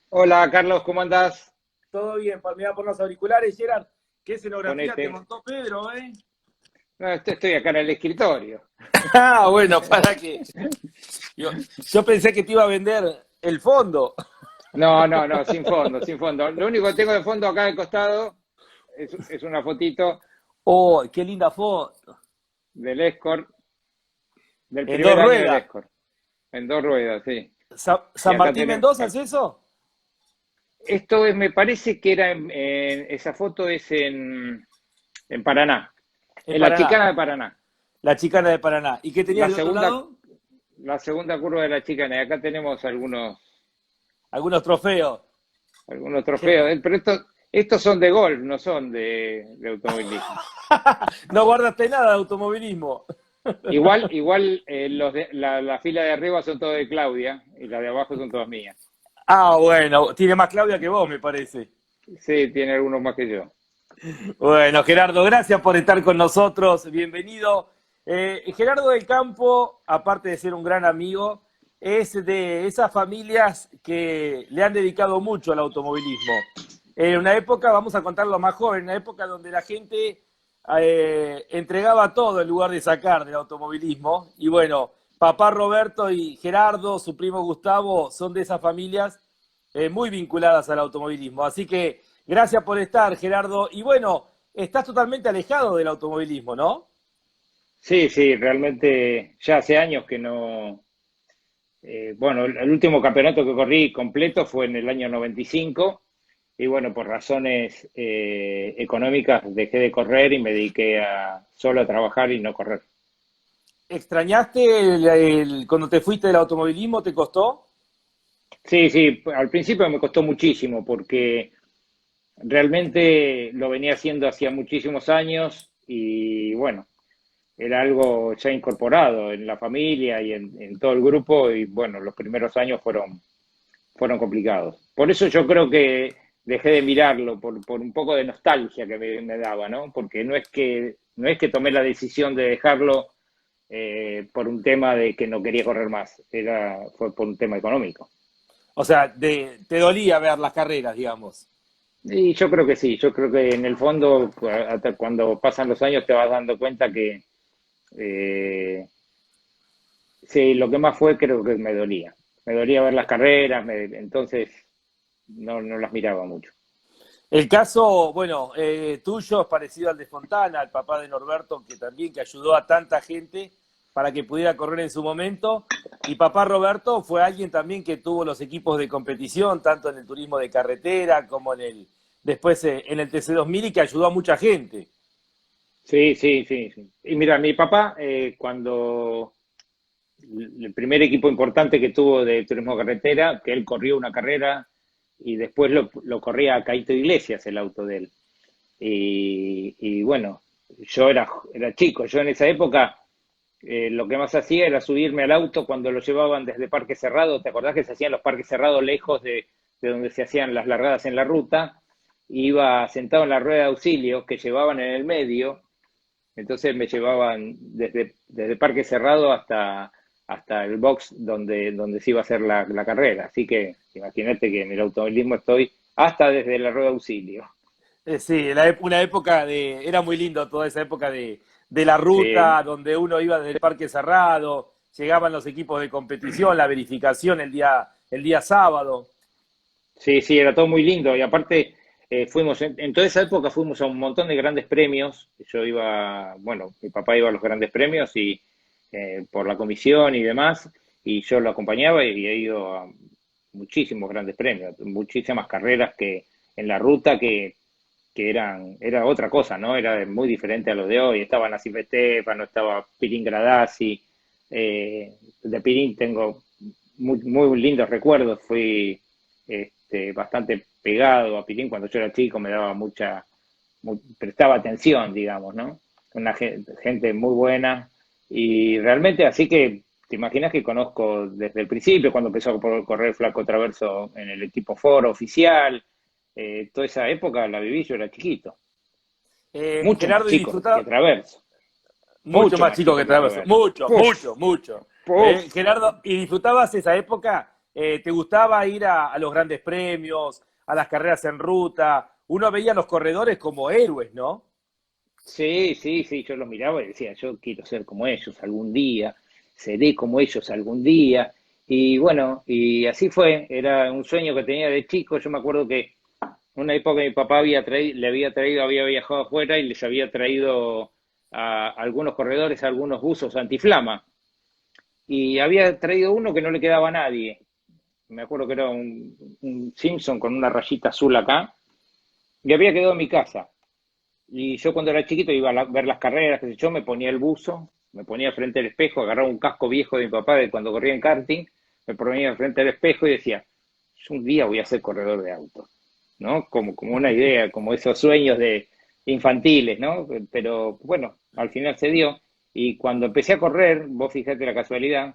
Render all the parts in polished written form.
Hola Carlos, ¿cómo andás? Todo bien, me voy a poner los auriculares, Gerard. ¿Qué escenografía te Ponete. montó Pedro, eh? No, estoy acá en el escritorio. Ah, bueno, para que. Yo, yo pensé que te iba a vender el fondo. No, no, no, sin fondo, sin fondo. Lo único que tengo de fondo acá al costado es una fotito Oh, qué linda foto. del Escort, del En primer dos año del ruedas. Escort, en dos ruedas, sí. Y San acá Martín tenemos. Mendoza, ¿es eso? Esto es, me parece que era, esa foto es en Paraná, En en la Paraná. Chicana de Paraná. La chicana de Paraná. ¿Y qué tenías La de otro segunda, lado? la segunda curva de la Chicana. Y acá tenemos Algunos trofeos. algunos trofeos. Pero estos son de golf, no son de automovilismo. No guardaste nada de automovilismo. Igual la fila de arriba son todas de Claudia y las de abajo son todas mías. Ah, bueno, tiene más Claudia que vos, me parece. Sí, tiene algunos más que yo. Bueno, Gerardo, gracias por estar con nosotros. Bienvenido. Gerardo del Campo, aparte de ser un gran amigo, es de esas familias que le han dedicado mucho al automovilismo. En una época, vamos a contarlo más joven, una época donde la gente entregaba todo en lugar de sacar del automovilismo. Y bueno, papá Roberto y Gerardo, su primo Gustavo, son de esas familias muy vinculadas al automovilismo. Así que gracias por estar, Gerardo. Y bueno, estás totalmente alejado del automovilismo, ¿no? Sí, sí, realmente ya hace años que no. Bueno, el último campeonato que corrí completo fue en el año 95 y bueno, por razones económicas dejé de correr y me dediqué solo a trabajar y no correr. ¿Extrañaste cuando te fuiste del automovilismo? ¿Te costó? Sí, sí, al principio me costó muchísimo porque realmente lo venía haciendo hacía muchísimos años y bueno, era algo ya incorporado en la familia y en todo el grupo y bueno, los primeros años fueron complicados. Por eso yo creo que dejé de mirarlo, por un poco de nostalgia que me daba, ¿no? Porque no es que tomé la decisión de dejarlo por un tema de que no quería correr más, fue por un tema económico. O sea, te dolía ver las carreras, digamos. Y yo creo que sí, yo creo que en el fondo, hasta cuando pasan los años te vas dando cuenta que eh, sí, lo que más fue creo que me dolía. Me dolía ver las carreras, entonces no las miraba mucho. El caso, bueno, tuyo es parecido al de Fontana, el papá de Norberto, que también que ayudó a tanta gente para que pudiera correr en su momento. Y papá Roberto fue alguien también que tuvo los equipos de competición, tanto en el turismo de carretera como después en el TC2000 y que ayudó a mucha gente. Sí, sí, sí, sí. Y mira, mi papá, cuando el primer equipo importante que tuvo de turismo carretera, que él corrió una carrera y después lo corría a Caíto Iglesias, el auto de él. Y bueno, yo era chico, yo en esa época lo que más hacía era subirme al auto cuando lo llevaban desde Parque Cerrado. ¿Te acordás que se hacían los parques cerrados lejos de donde se hacían las largadas en la ruta? Iba sentado en la rueda de auxilio que llevaban en el medio, entonces me llevaban desde Parque Cerrado hasta el box donde se iba a hacer la carrera. Así que imagínate que en el automovilismo estoy hasta desde la rueda de auxilio. Sí, una época era muy lindo toda esa época de la Sí, ruta, donde uno iba desde el parque cerrado, llegaban los equipos de competición, la verificación el día sábado. sí, sí, era todo muy lindo. Y aparte, fuimos, en toda esa época fuimos a un montón de grandes premios. Yo iba, bueno, mi papá iba a los grandes premios y por la comisión y demás, y yo lo acompañaba y he ido a muchísimos grandes premios, muchísimas carreras que en la ruta que era otra cosa, ¿no? Era muy diferente a lo de hoy. Estaba Nacife Estefano, estaba Pirín Gradasi. De Pirín tengo muy lindos recuerdos. Fui bastante pegado a Pirín cuando yo era chico, me daba prestaba atención, digamos, ¿no? Una gente muy buena y realmente así que te imaginas que conozco desde el principio, cuando empezó a correr Flaco Traverso en el equipo Foro oficial, toda esa época la viví, yo era chiquito, mucho más Gerardo, y chico que disfrutaba, Traverso, mucho mucho más más chico chico que que Traverso, Traverso. mucho, Puf, mucho, mucho. puf. Gerardo, ¿y disfrutabas esa época ¿te gustaba ir a los grandes premios, a las carreras en ruta? Uno veía a los corredores como héroes, ¿no? Sí, sí, sí, yo los miraba y decía, yo quiero ser como ellos algún día, seré como ellos algún día. Y bueno, y así fue, era un sueño que tenía de chico. Yo me acuerdo que una época mi papá le había traído, había viajado afuera y les había traído a algunos corredores, algunos buzos antiflama. Y había traído uno que no le quedaba a nadie. Me acuerdo que era un Simpson con una rayita azul acá, y había quedado en mi casa. Y yo cuando era chiquito iba a ver las carreras, qué sé yo, me ponía el buzo, me ponía frente al espejo, agarraba un casco viejo de mi papá de cuando corría en karting, me ponía frente al espejo y decía, yo un día voy a ser corredor de auto, ¿no? Como una idea, como esos sueños de infantiles, ¿no? Pero bueno, al final se dio. Y cuando empecé a correr, vos fijate la casualidad,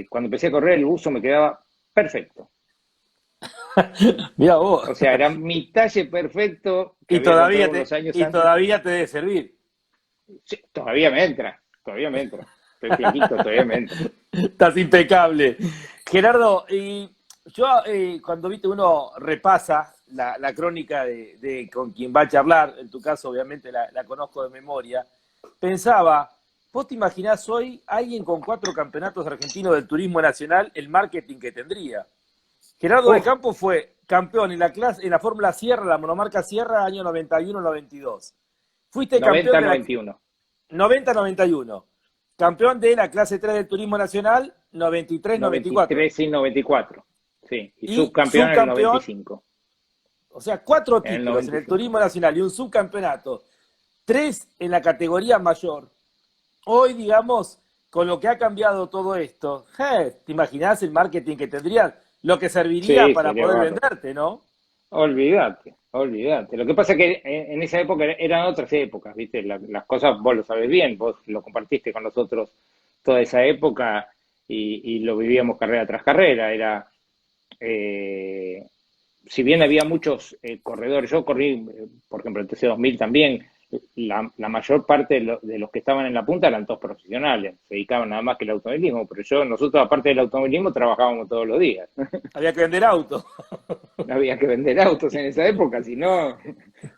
cuando empecé a correr el buzo me quedaba perfecto. Mira vos. O sea, era mi talle perfecto que Y había comprado unos años y antes. todavía te debe servir. Sí, todavía me entra, todavía me entra. Estoy flaquito, todavía me entra. Estás impecable. Gerardo, y yo cuando viste uno repasa la crónica de con quien va a charlar, en tu caso obviamente la conozco de memoria, pensaba, ¿vos te imaginás hoy alguien con 4 campeonatos argentinos del turismo nacional, el marketing que tendría? Gerardo del Uf, Campo fue campeón en la Fórmula Sierra, la monomarca Sierra, año 91-92. Fuiste campeón de la 90-91. 90-91. Campeón de la clase 3 del Turismo Nacional, 93-94. 93 y 94. Sí, y Y subcampeón en el subcampeón, 95. o sea, 4 títulos en el 95. Turismo Nacional y un subcampeonato. 3 en la categoría mayor. Hoy, digamos, con lo que ha cambiado todo esto, ¿te imaginás el marketing que tendrían? Lo que serviría Sí, para sería poder bárbaro. venderte, ¿no? Olvídate, olvídate. Lo que pasa es que en esa época eran otras épocas, ¿viste? Las cosas vos lo sabés bien, vos lo compartiste con nosotros toda esa época y lo vivíamos carrera tras carrera. Era, eh, si bien había muchos corredores, yo corrí, por ejemplo, el TC2000 también, la mayor parte de los que estaban en la punta eran todos profesionales, se dedicaban nada más que al automovilismo, pero nosotros aparte del automovilismo trabajábamos todos los días. Había que vender autos. No había que vender autos en esa época, si no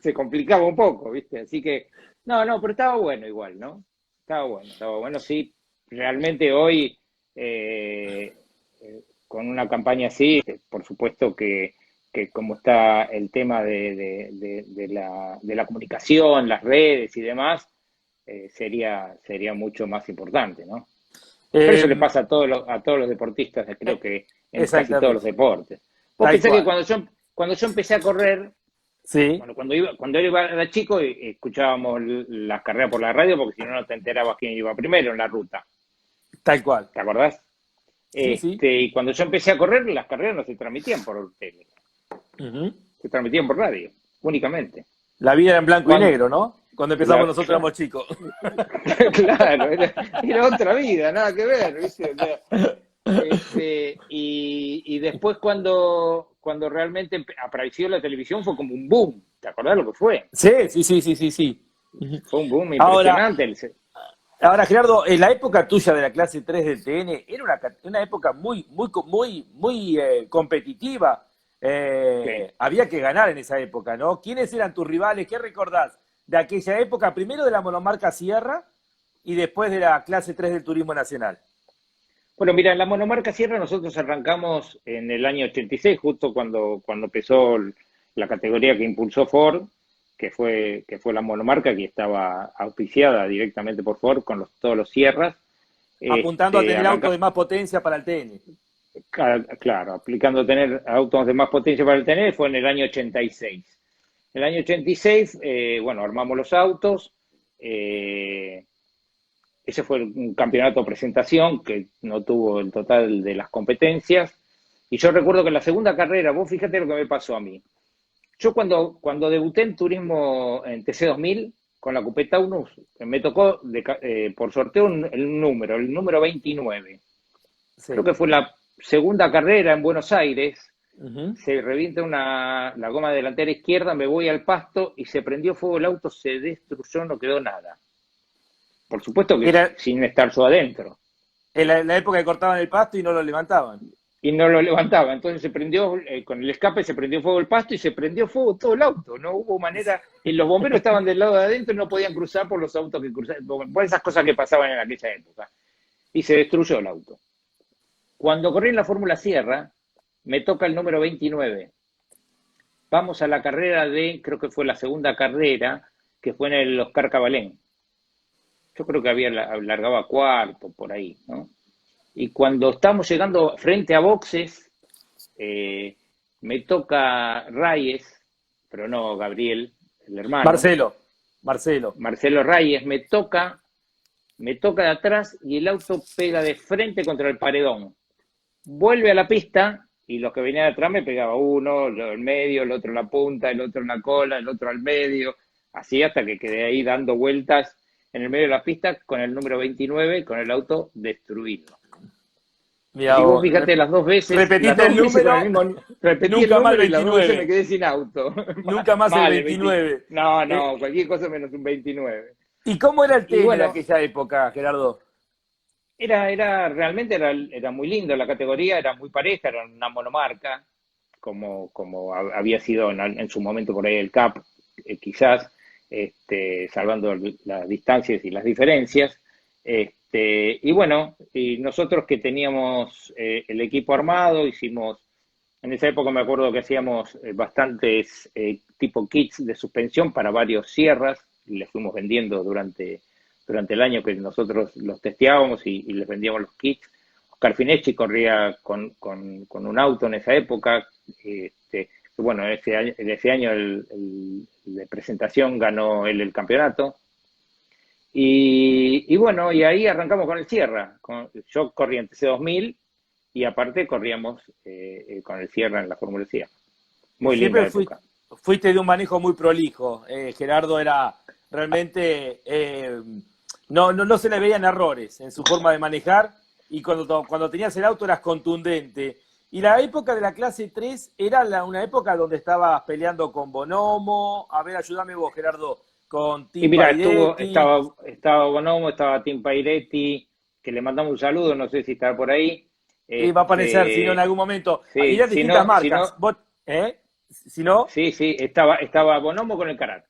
se complicaba un poco, ¿viste? Así que, no, pero estaba bueno igual, ¿no? Estaba bueno, sí. Realmente hoy, eh, con una campaña así, por supuesto que como está el tema de la comunicación, las redes y demás, sería mucho más importante, ¿no? Pero eso le Eh, pasa a todos los deportistas, creo que en casi todos los exactamente, deportes. Vos tal pensás que cual. cuando yo empecé a correr, Sí, cuando era chico, escuchábamos las carreras por la radio porque si no, no te enterabas quién iba primero en la ruta. tal cual. ¿Te acordás? Sí, sí. Y cuando yo empecé a correr, las carreras no se transmitían por tele, Ujú. se transmitían por radio, únicamente. La vida era en blanco y Cuando, negro, ¿no? Cuando empezamos la, nosotros éramos chicos. claro, era otra vida, nada que ver, ¿viste? O sea, y después cuando realmente apareció la televisión fue como un boom. ¿Te acordás lo que fue? Sí, sí, sí, sí, sí, sí. Ujú. Fue un boom Ahora, impresionante. ahora, Gerardo, en la época tuya de la clase 3 del TN era una época muy competitiva. Sí. Había que ganar en esa época, ¿no? ¿Quiénes eran tus rivales? ¿Qué recordás de aquella época? Primero de la monomarca Sierra y después de la clase 3 del Turismo Nacional. Bueno, mira, en la monomarca Sierra nosotros arrancamos en el año 86, justo cuando empezó la categoría que impulsó Ford, que fue la monomarca, que estaba auspiciada directamente por Ford con todos los Sierras. Apuntando a tener autos Arranca, de más potencia para el TN. claro, aplicando a tener autos de más potencia para el tener, fue en el año 86. En el año 86, bueno, armamos los autos. Ese fue un campeonato de presentación que no tuvo el total de las competencias. Y yo recuerdo que en la segunda carrera, vos fíjate lo que me pasó a mí. Yo cuando debuté en turismo en TC2000, con la Cupeta Unus, me tocó por sorteo el número 29. Creo Sí. que fue la segunda carrera en Buenos Aires. Ujú. Se revienta la goma delantera izquierda, me voy al pasto y se prendió fuego el auto, se destruyó, no quedó nada. Por supuesto que Era sin estar yo adentro. en la época que cortaban el pasto y no lo levantaban. y no lo levantaba. Entonces se prendió, con el escape se prendió fuego el pasto y se prendió fuego todo el auto. No hubo manera, y los bomberos estaban del lado de adentro y no podían cruzar por los autos que cruzaban, por esas cosas que pasaban en aquella época. Y se destruyó el auto. Cuando corrí en la Fórmula Sierra, me toca el número 29. Vamos a la carrera creo que fue la segunda carrera, que fue en el Oscar Cabalén. Yo creo que largaba cuarto, por ahí, ¿no? Y cuando estamos llegando frente a boxes, me toca Reyes, pero no Gabriel, el hermano. Marcelo Reyes, me toca de atrás y el auto pega de frente contra el paredón. Vuelve a la pista y los que venían atrás me pegaba uno, el medio, el otro en la punta, el otro en la cola, el otro al medio, así hasta que quedé ahí dando vueltas en el medio de la pista con el número 29, con el auto destruido. Mirá, y vos fíjate, las dos veces. Repetiste el número. Repetí el número y las dos veces me quedé sin auto. Nunca más el 29. No, cualquier cosa menos un 29. ¿Y cómo era el tenis en aquella época, Gerardo? Realmente era muy lindo, la categoría era muy pareja, era una monomarca, como había sido en su momento por ahí el CAP, quizás, salvando las distancias y las diferencias. Y bueno, y nosotros que teníamos el equipo armado, en esa época me acuerdo que hacíamos bastantes tipo kits de suspensión para varios sierras, y les fuimos vendiendo durante el año que nosotros los testeábamos y les vendíamos los kits. Oscar Fineschi corría con un auto en esa época. Bueno, ese año de presentación ganó él el campeonato. Y bueno, y ahí arrancamos con el Sierra. Yo corrí en TC2000 y aparte corríamos con el Sierra en la Fórmula Sierra. Muy linda época. Fuiste de un manejo muy prolijo. Gerardo era realmente... No se le veían errores en su forma de manejar y cuando tenías el auto eras contundente. Y la época de la clase 3 era una época donde estabas peleando con Bonomo. A ver, ayúdame vos, Gerardo, con Tim Pairetti. Estaba Bonomo, estaba Tim Pairetti, que le mandamos un saludo, no sé si está por ahí. Y va a aparecer, si no, en algún momento. Sí, y eran distintas marcas. Si no... Sí, estaba Bonomo con el Karat.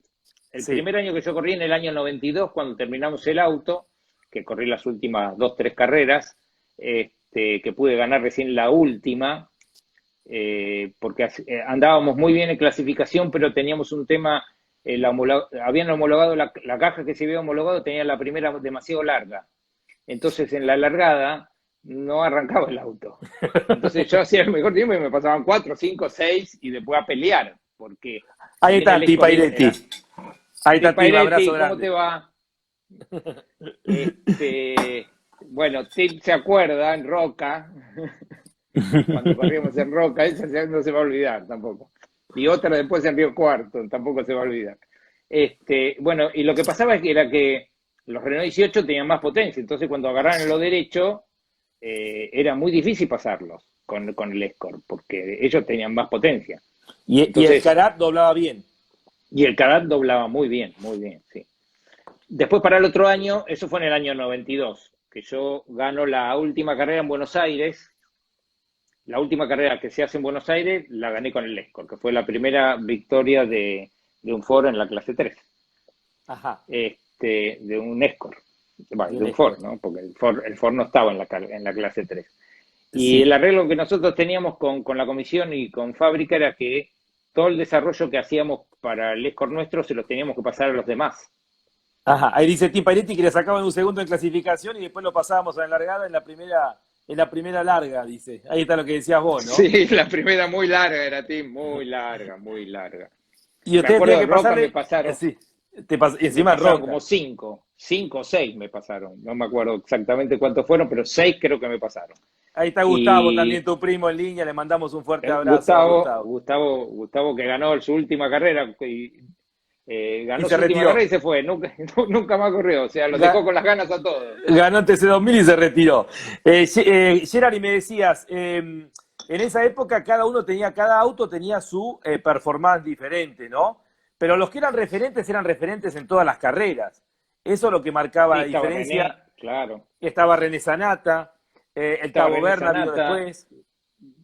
El primer año que yo corrí, en el año 92, cuando terminamos el auto, que corrí las últimas 2-3 carreras, que pude ganar recién la última, porque andábamos muy bien en clasificación, pero teníamos un tema, habían homologado la caja que se había homologado, tenía la primera demasiado larga. Entonces en la largada no arrancaba el auto. Entonces yo hacía el mejor tiempo y me pasaban 4, 5, 6 y después a pelear, porque... Ahí está Tim Pairetti. Ahí está, Tim, abrazo grande. ¿Cómo te va? Bueno, Tim se acuerda en Roca, cuando corríamos en Roca, esa no se va a olvidar tampoco. Y otra después en Río Cuarto, tampoco se va a olvidar. Bueno, y lo que pasaba era que los Renault 18 tenían más potencia, entonces cuando agarraron lo derecho, era muy difícil pasarlos con el Escort, porque ellos tenían más potencia. Y el Karat doblaba bien. Y el Karat doblaba muy bien, sí. Después para el otro año, eso fue en el año 92, que yo gano la última carrera en Buenos Aires. La última carrera que se hace en Buenos Aires la gané con el Escort, que fue la primera victoria de un Ford en la clase 3. Ajá. De un Escort. Bueno, de un Ford, ¿no? Porque el Ford no estaba en la clase 3. Y sí, el arreglo que nosotros teníamos con la comisión y con fábrica era que todo el desarrollo que hacíamos para el Escort nuestro se lo teníamos que pasar a los demás. Ajá, ahí dice Tim Pairetti que le sacaban un segundo en clasificación y después lo pasábamos a la largada en la primera larga, dice. Ahí está lo que decías vos, ¿no? Sí, la primera muy larga era, Tim, muy larga. Y ustedes tenían que pasarle... me pasaron. Sí, encima Roca. Como 5 o 6 me pasaron. No me acuerdo exactamente cuántos fueron, pero 6 creo que me pasaron. Ahí está Gustavo, también tu primo en línea, le mandamos un fuerte abrazo. Gustavo que ganó su última carrera, ganó su última carrera y se fue, nunca más corrió, o sea, lo dejó con las ganas a todos. Ganó en TC2000 y se retiró. Gerard, y me decías, en esa época cada auto tenía su performance diferente, ¿no? Pero los que eran referentes en todas las carreras. Eso es lo que marcaba la diferencia. René, claro. Estaba René Sanata. El Tabo Berna vino después.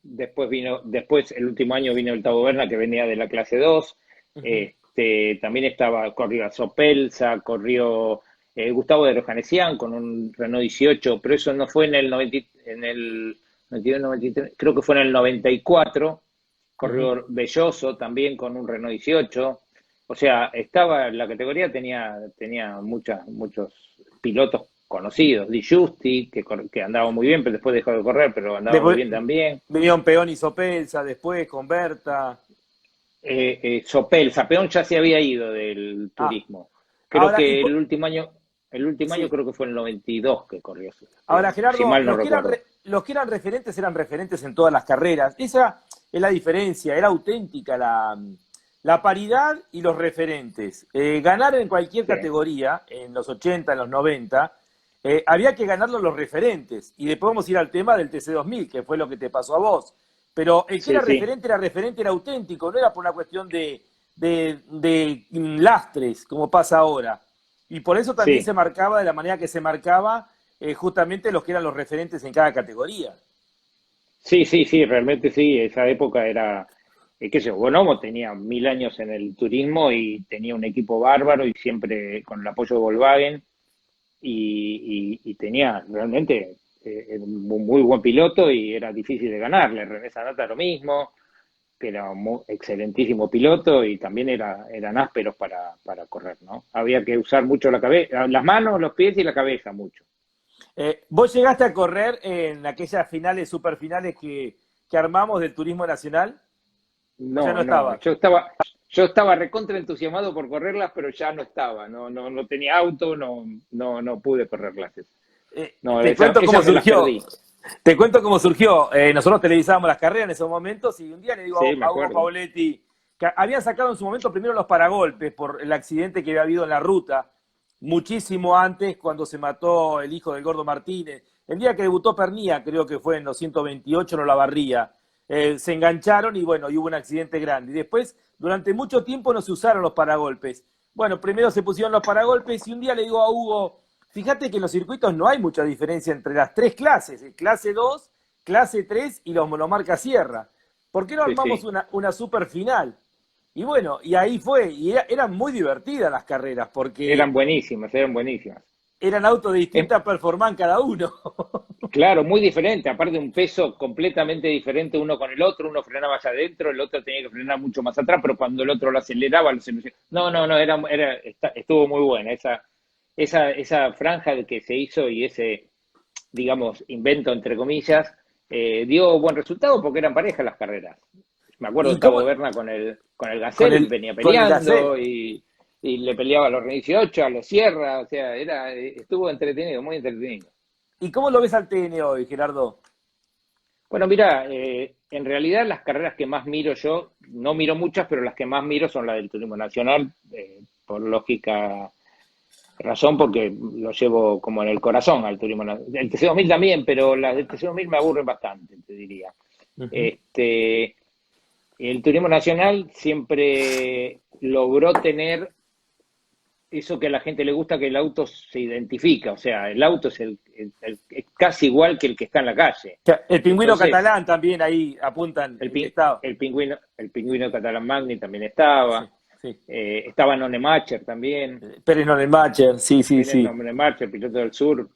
después el último año vino el Tavo Berna, que venía de la clase 2. Ujú. También corrió Sopelsa, corrió Gustavo de Rojanesian con un Renault 18, pero eso no fue en el 90, en el 92, 93, creo que fue en el 94. Ujú. Corrió Belloso también con un Renault 18. O sea, la categoría tenía muchos pilotos conocidos. Di Giusti, que andaba muy bien, pero después dejó de correr, pero andaba muy Después bien también. vinieron Peón y Sopelsa, después con Berta. Sopel, Sapeón ya se había ido del Ah, turismo. Creo ahora, que el último año sí. creo que fue en el 92 que corrió, Ahora, si Gerardo, mal no recuerdo. los que eran referentes en todas las carreras. Esa es la diferencia, era auténtica la paridad y los referentes. Ganar en cualquier Sí, categoría, en los 80, en los 90, había que ganarlo los referentes. Y después vamos a ir al tema del TC2000, que fue lo que te pasó a vos. Pero el que sí, sí, era referente, era auténtico, no era por una cuestión de lastres, como pasa ahora. Y por eso también sí. se marcaba de la manera que se marcaba justamente los que eran los referentes en cada categoría. Sí, sí, sí, realmente sí, esa época era, qué sé yo, Bonomo tenía 1000 años en el turismo y tenía un equipo bárbaro y siempre con el apoyo de Volkswagen y tenía realmente un muy buen piloto y era difícil de ganarle. René Sanata lo mismo, que era un excelentísimo piloto y también eran ásperos para correr, ¿no? Había que usar mucho la cabeza, las manos, los pies y la cabeza mucho. ¿Vos llegaste a correr en aquellas finales, superfinales que armamos del Turismo Nacional? ¿O ya No, no no, estabas? yo estaba recontra entusiasmado por correrlas, pero ya no estaba, no tenía auto, no pude correrlas. No, Te cuento cómo esas me las surgió. perdí. Te cuento cómo surgió. Nosotros televisábamos las carreras en esos momentos y un día le Sí, digo me a Hugo acuerdo. Pauletti que habían sacado en su momento primero los paragolpes por el accidente que había habido en la ruta, muchísimo antes cuando se mató el hijo del Gordo Martínez. El día que debutó Pernía, creo que fue en los 128, no la barría. Se engancharon y bueno, y hubo un accidente grande. Y después, durante mucho tiempo no se usaron los paragolpes. Bueno, primero se pusieron los paragolpes y un día le digo a Hugo, fíjate que en los circuitos no hay mucha diferencia entre las tres clases, clase 2, clase 3 y los monomarca sierra. ¿Por qué no Sí, armamos sí. una super final? Y bueno, y ahí fue, y eran muy divertidas las carreras, Eran porque buenísimas, eran buenísimas. eran autos de Es, distinta performance cada uno. claro, muy diferente, aparte de un peso completamente diferente uno con el otro, uno frenaba hacia adentro, el otro tenía que frenar mucho más atrás, pero cuando el otro lo aceleraba, no, estuvo muy buena esa franja de que se hizo y ese, digamos, invento entre comillas, dio buen resultado porque eran parejas las carreras. Me acuerdo ¿Y de cómo? Tavo Berna con el Con Gazelle, el, venía con el Gazelle. peleando y le peleaba a los 18, a los Sierra, o sea, estuvo entretenido, muy entretenido. ¿Y cómo lo ves al TN hoy, Gerardo? Bueno, mira, en realidad las carreras que más miro yo, no miro muchas, pero las que más miro son las del Turismo Nacional, por lógica razón, porque lo llevo como en el corazón al Turismo Nacional. El TC2000 también, pero las del TC2000 me aburren bastante, te diría. Uh -huh. Este, el Turismo Nacional siempre logró tener eso que a la gente le gusta, que el auto se identifica, o sea, el auto es casi igual que el que está en la calle. El pingüino Entonces, catalán también ahí apuntan El, el que pi- estaba. el pingüino catalán Magni también Sí, estaba. sí. Estaba Nonemacher también. Pérez Nonelmacher, sí, sí, Pérez sí. Nonemacher, piloto del sur,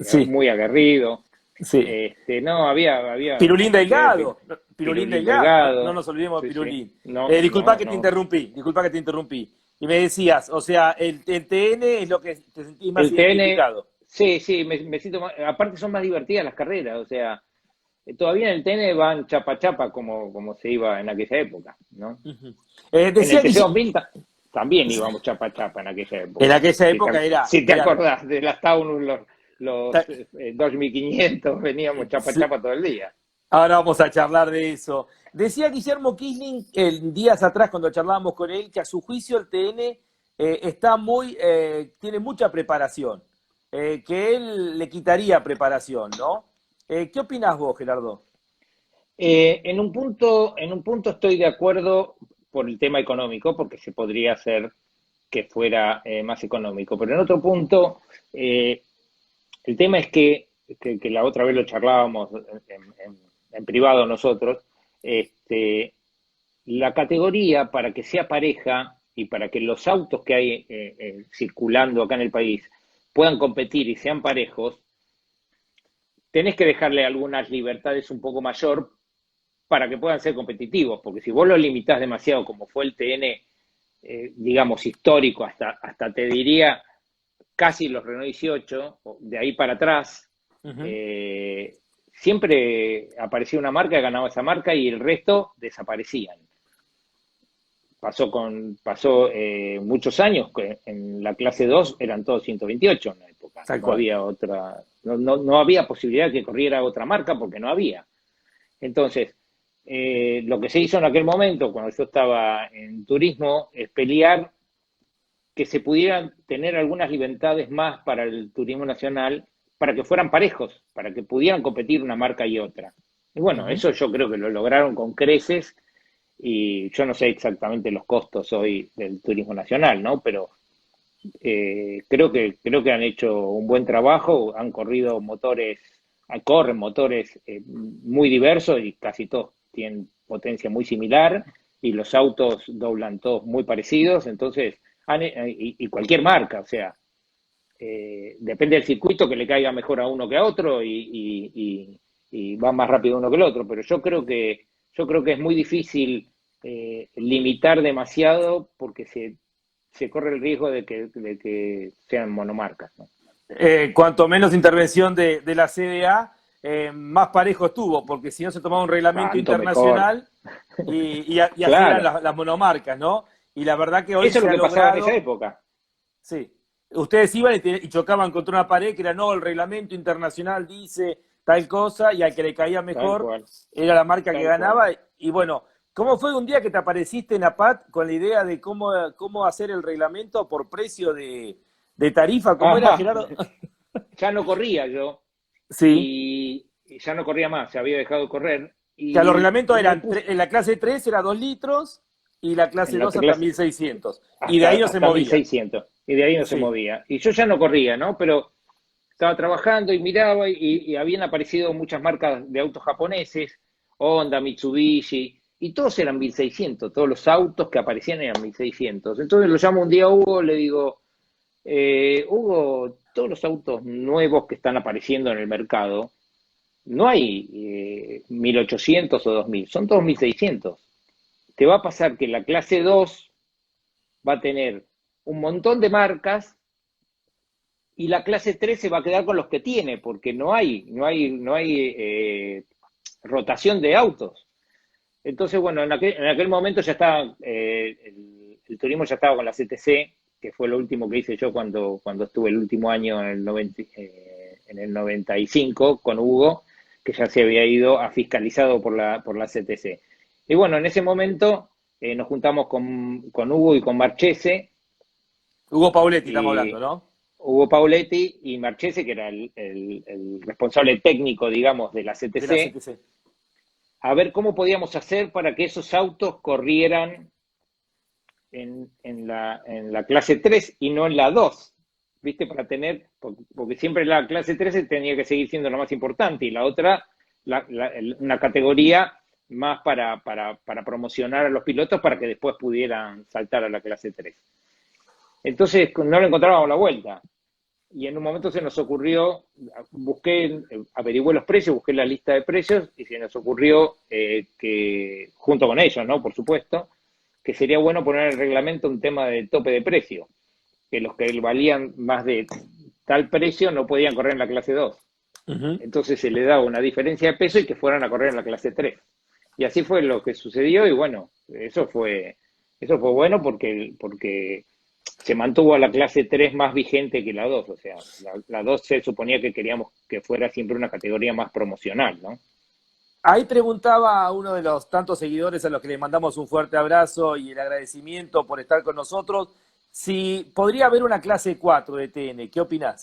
Sí, muy aguerrido. sí. No, había Pirulín una cantidad de Delgado, Pirulín Pirulín Delgado, no Delgado. nos olvidemos de Sí, sí. Pirulín. No, Disculpa no, que te no. interrumpí, disculpa que te interrumpí. Y me decías, o sea, el TN es lo que te sentís más El TN, identificado. sí, sí, me siento aparte son más divertidas las carreras, o sea, todavía en el TN van chapa chapa como se iba en aquella época, ¿no? Ujú. En el Decía TC Guille, 2000 también íbamos chapa chapa en aquella en época. aquella Si te, época era, si te era acordás de las Taunus, los ta- 2500, veníamos chapa sí. chapa todo el día. Ahora vamos a charlar de eso. Decía Guillermo Kisling días atrás cuando charlábamos con él que a su juicio el TN tiene mucha preparación, que él le quitaría preparación, ¿no? ¿Qué opinás vos, Gerardo? En un punto estoy de acuerdo por el tema económico, porque se podría hacer que fuera más económico, pero en otro punto, el tema es que la otra vez lo charlábamos en privado nosotros, la categoría para que sea pareja y para que los autos que hay circulando acá en el país puedan competir y sean parejos, tenés que dejarle algunas libertades un poco mayor para que puedan ser competitivos, porque si vos lo limitás demasiado, como fue el TN, digamos, histórico, hasta te diría casi los Renault 18, de ahí para atrás, Ujú. siempre aparecía una marca, ganaba esa marca y el resto desaparecían. Pasó muchos años, que en la clase 2 eran todos 128 en la época, Tal no cual. había otra, no había posibilidad de que corriera otra marca porque no había. Entonces, lo que se hizo en aquel momento, cuando yo estaba en turismo, es pelear que se pudieran tener algunas libertades más para el turismo nacional, para que fueran parejos, para que pudieran competir una marca y otra. Y bueno, Ujú. eso yo creo que lo lograron con creces y yo no sé exactamente los costos hoy del turismo nacional, ¿no? Pero creo que han hecho un buen trabajo, han corrido motores, corren motores muy diversos y casi todos tienen potencia muy similar y los autos doblan todos muy parecidos, entonces, y cualquier marca, o sea, depende del circuito que le caiga mejor a uno que a otro y va más rápido uno que el otro, pero yo creo que es muy difícil limitar demasiado porque se corre el riesgo de que sean monomarcas, ¿no? Cuanto menos intervención de la CDA, más parejo estuvo, porque si no se tomaba un reglamento Tanto mejor. internacional y así eran Claro. las monomarcas, ¿no? Y la verdad que hoy Eso es se lo ha que pasaba en esa logrado, época. sí. Ustedes iban y chocaban contra una pared que era, no, el reglamento internacional dice tal cosa, y al que le caía Tal mejor cual, era la marca que tal cual. ganaba. Y bueno, ¿cómo fue un día que te apareciste en APAT con la idea de cómo hacer el reglamento por precio de tarifa? ¿Cómo era, Ajá, Gerardo? ya no corría yo Sí. y ya no corría más, se había dejado de correr Que a los y reglamentos me eran, puse en la clase 3 era 2 litros y la clase en la 2 hasta clase 1600. Y de hasta, ahí no se hasta movía. 1600 y de ahí no se Sí. movía. Y yo ya no corría, ¿no? Pero estaba trabajando y miraba y habían aparecido muchas marcas de autos japoneses, Honda, Mitsubishi, y todos eran 1600, todos los autos que aparecían eran 1600. Entonces lo llamo un día a Hugo, le digo, Hugo, todos los autos nuevos que están apareciendo en el mercado, no hay 1800 o 2000, son todos 1600. Te va a pasar que la clase 2 va a tener un montón de marcas y la clase 3 se va a quedar con los que tiene, porque no hay rotación de autos. Entonces, bueno, en aquel momento ya estaba, el turismo ya estaba con la CTC, que fue lo último que hice yo cuando estuve el último año en el 95 con Hugo, que ya se había ido a fiscalizado por la CTC. Y bueno, en ese momento nos juntamos con Hugo y con Marchese, Hugo Pauletti estamos hablando, y ¿no? Hugo Pauletti y Marchese, que era el responsable técnico, digamos, de la De la CTC, CTC. a ver cómo podíamos hacer para que esos autos corrieran en la clase 3 y no en la 2, ¿viste? Porque siempre la clase 3 tenía que seguir siendo la más importante y la otra, una categoría más para promocionar a los pilotos para que después pudieran saltar a la clase 3. Entonces no le encontrábamos la vuelta. Y en un momento se nos ocurrió, averigué los precios, busqué la lista de precios y se nos ocurrió que, junto con ellos, ¿no? Por supuesto, que sería bueno poner en el reglamento un tema de tope de precio, que los que valían más de tal precio no podían correr en la clase 2. Ujú. Entonces se le daba una diferencia de peso y que fueran a correr en la clase 3. Y así fue lo que sucedió y bueno, eso fue bueno porque se mantuvo a la clase 3 más vigente que la 2, o sea, la 2 se suponía que queríamos que fuera siempre una categoría más promocional, ¿no? Ahí preguntaba a uno de los tantos seguidores a los que le mandamos un fuerte abrazo y el agradecimiento por estar con nosotros, si podría haber una clase 4 de TN. ¿Qué opinás?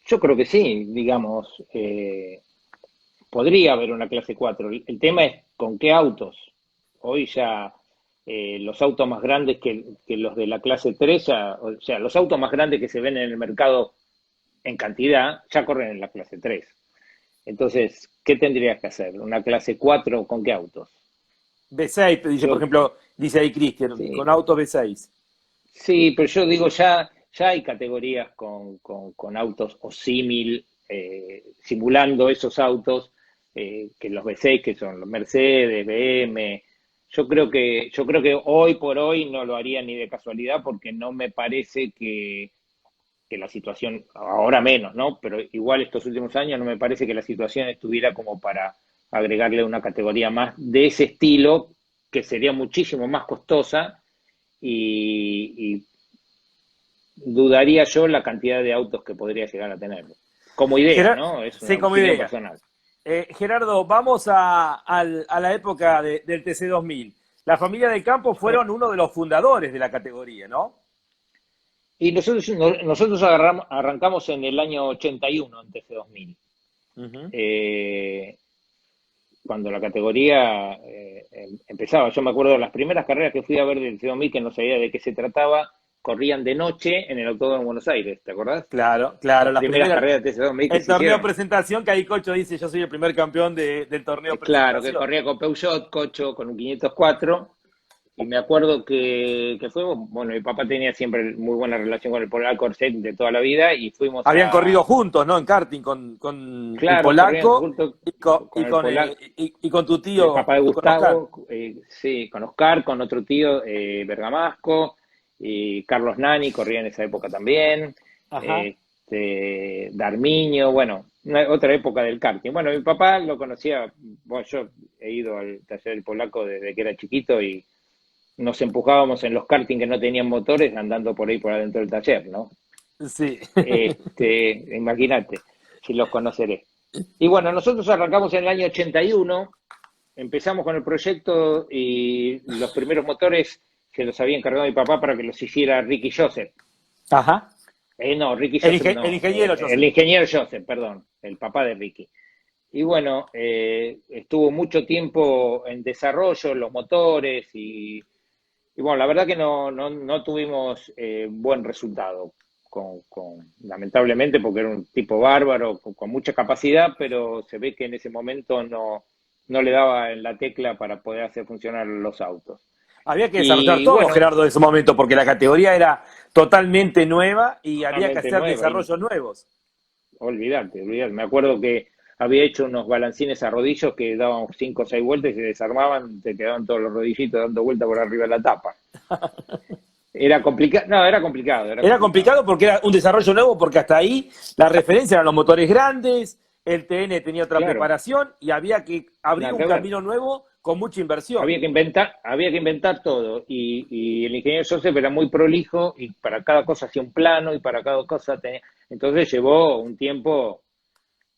Yo creo que sí, digamos, podría haber una clase 4. El tema es con qué autos. Hoy ya los autos más grandes que los de la clase 3, o sea, los autos más grandes que se ven en el mercado en cantidad, ya corren en la clase 3. Entonces, ¿qué tendrías que hacer? ¿Una clase 4 con qué autos? V6, dice, por Yo, ejemplo, dice ahí Cristian, con sí, autos V6. sí, pero yo digo, ya hay categorías con autos o simulando esos autos, que los V6, que son los Mercedes, BM. Yo creo que hoy por hoy no lo haría ni de casualidad porque no me parece que la situación, ahora menos, ¿no? Pero igual estos últimos años no me parece que la situación estuviera como para agregarle una categoría más de ese estilo, que sería muchísimo más costosa y dudaría yo la cantidad de autos que podría llegar a tener. Como idea, ¿no? Es una Sí, como opinión idea. personal. Gerardo, vamos a la época del TC 2000. La familia del campo fueron uno de los fundadores de la categoría, ¿no? Y nosotros arrancamos en el año 81 en TC 2000. Ujú. Eh, Cuando la categoría empezaba. Yo me acuerdo de las primeras carreras que fui a ver del TC 2000, que no sabía de qué se trataba, corrían de noche en el Autódromo de Buenos Aires, ¿te acordás? Claro, claro, Las las primeras primeras. carreras de TC 2000 que El se torneo hicieron. presentación, que ahí Cocho dice, yo soy el primer campeón del torneo Claro, que presentación. corría con Peugeot, Cocho, con un 504. Y me acuerdo que fuimos, bueno, mi papá tenía siempre muy buena relación con el Polaco Corset de toda la vida y fuimos Habían a, corrido juntos, ¿no? En karting con el claro, corrían polaco junto y con, y con el con, Polaco, y con tu el tío, papá de con Oscar. Gustavo, sí, con Oscar, con otro tío, Bergamasco, y Carlos Nani corría en esa época también, Ajá. Darmiño, bueno, otra época del karting. Bueno, mi papá lo conocía, bueno, yo he ido al taller del Polaco desde que era chiquito y nos empujábamos en los karting que no tenían motores andando por ahí por adentro del taller, ¿no? Sí. Imagínate, si los conoceré. Y bueno, nosotros arrancamos en el año 81, empezamos con el proyecto y los primeros motores se los había encargado mi papá para que los hiciera Ricky Joseph. Ajá. No, Ricky El, Joseph el no, ingeniero el Joseph. ingeniero Joseph, perdón, el papá de Ricky. Y bueno, estuvo mucho tiempo en desarrollo los motores y bueno, la verdad que no tuvimos buen resultado, lamentablemente, porque era un tipo bárbaro, con mucha capacidad, pero se ve que en ese momento no le daba en la tecla para poder hacer funcionar los autos. Había que desarrollar Y todo, bueno, Gerardo, en ese momento, porque la categoría era totalmente nueva y había que totalmente hacer nueva, desarrollos nuevos. olvídate. Me acuerdo que había hecho unos balancines a rodillos que daban 5 o 6 vueltas y se desarmaban, te quedaban todos los rodillitos dando vueltas por arriba de la tapa. Era complicado, no, era complicado, era Era complicado. complicado porque era un desarrollo nuevo, porque hasta ahí la referencia eran los motores grandes, el TN tenía otra Claro, preparación y había que abrir nada un que ver. camino nuevo con mucha inversión. Había que inventar todo. Y el ingeniero Joseph era muy prolijo y para cada cosa hacía un plano y para cada cosa tenía. Entonces llevó un tiempo,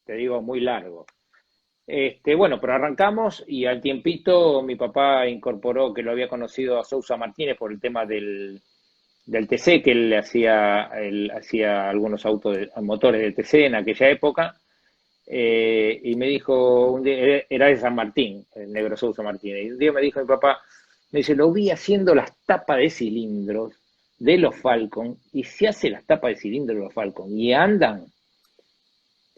te digo, muy largo. Bueno, pero arrancamos y al tiempito mi papá incorporó que lo había conocido a Sousa Martínez por el tema del TC, que él hacía algunos motores de TC en aquella época. Y me dijo, un día, era de San Martín, el negro Sousa Martínez, y un día me dijo mi papá, me dice, lo vi haciendo las tapas de cilindros de los Falcon, y si hace las tapas de cilindros de los Falcon y andan,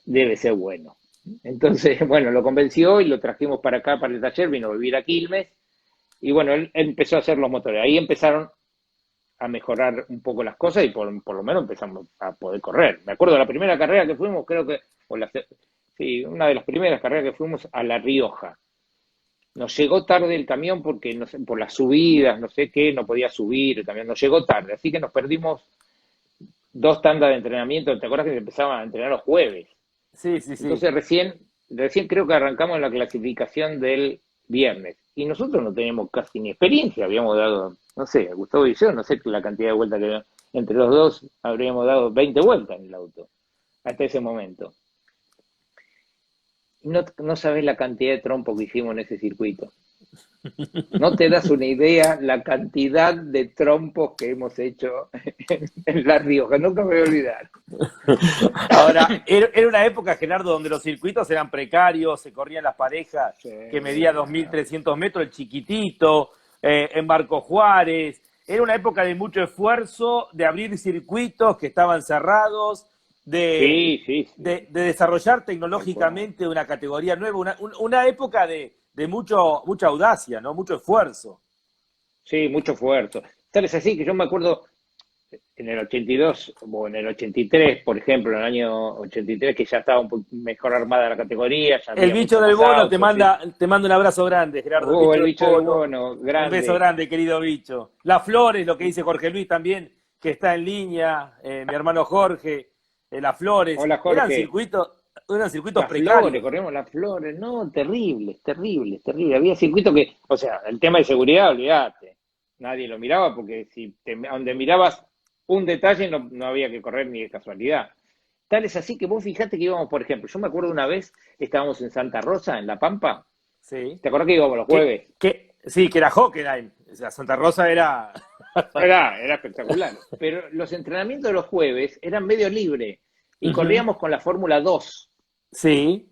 debe ser bueno. Entonces, bueno, lo convenció y lo trajimos para acá, para el taller, vino a vivir a Quilmes, y bueno, él empezó a hacer los motores. Ahí empezaron a mejorar un poco las cosas y por lo menos empezamos a poder correr. Me acuerdo de la primera carrera que fuimos, creo que, sí, una de las primeras carreras que fuimos a La Rioja. Nos llegó tarde el camión porque no sé, por las subidas, no sé qué, no podía subir el camión, nos llegó tarde, así que nos perdimos 2 tandas de entrenamiento. ¿Te acuerdas que empezaban a entrenar los jueves? Sí, sí, sí. Entonces recién creo que arrancamos la clasificación del viernes. Y nosotros no teníamos casi ni experiencia, habíamos dado, no sé, Gustavo y yo, no sé la cantidad de vueltas que entre los dos habríamos dado 20 vueltas en el auto, hasta ese momento. No sabes la cantidad de trompo que hicimos en ese circuito. No te das una idea la cantidad de trompos que hemos hecho en La Rioja, nunca me voy a olvidar. Ahora, era una época, Gerardo, donde los circuitos eran precarios, se corrían las parejas Sí, que medía 2.300 metros, el chiquitito, en Barco Juárez. Era una época de mucho esfuerzo, de abrir circuitos que estaban cerrados, de, Sí, sí, sí, de desarrollar tal cual. tecnológicamente una categoría nueva, una época de mucha audacia, ¿no? Mucho esfuerzo. Sí, mucho esfuerzo. Tal es así que yo me acuerdo en el 82 o en el 83, por ejemplo, en el año 83, que ya estaba un poco mejor armada la categoría, ya El había bicho mucho del más bono autos. te manda un abrazo grande, Gerardo, el bicho El del bicho del bono. bono, Un beso grande. grande, querido bicho. Las flores, lo que dice Jorge Luis también, que está en línea, mi hermano Jorge, las flores, Hola Jorge. eran circuitos Las flores, precarios. corremos las flores, no, terrible, terrible, terrible. Había circuito que, o sea, el tema de seguridad, olvídate. Nadie lo miraba porque si donde mirabas un detalle no había que correr ni de casualidad. Tal es así que vos fijate que íbamos, por ejemplo, yo me acuerdo una vez, estábamos en Santa Rosa, en La Pampa. Sí. ¿Te acordás que íbamos los jueves? Sí, que era Hockenheim. O sea, Santa Rosa era. Era espectacular. Pero los entrenamientos de los jueves eran medio libre y Ujú. corríamos con la Fórmula 2. Sí.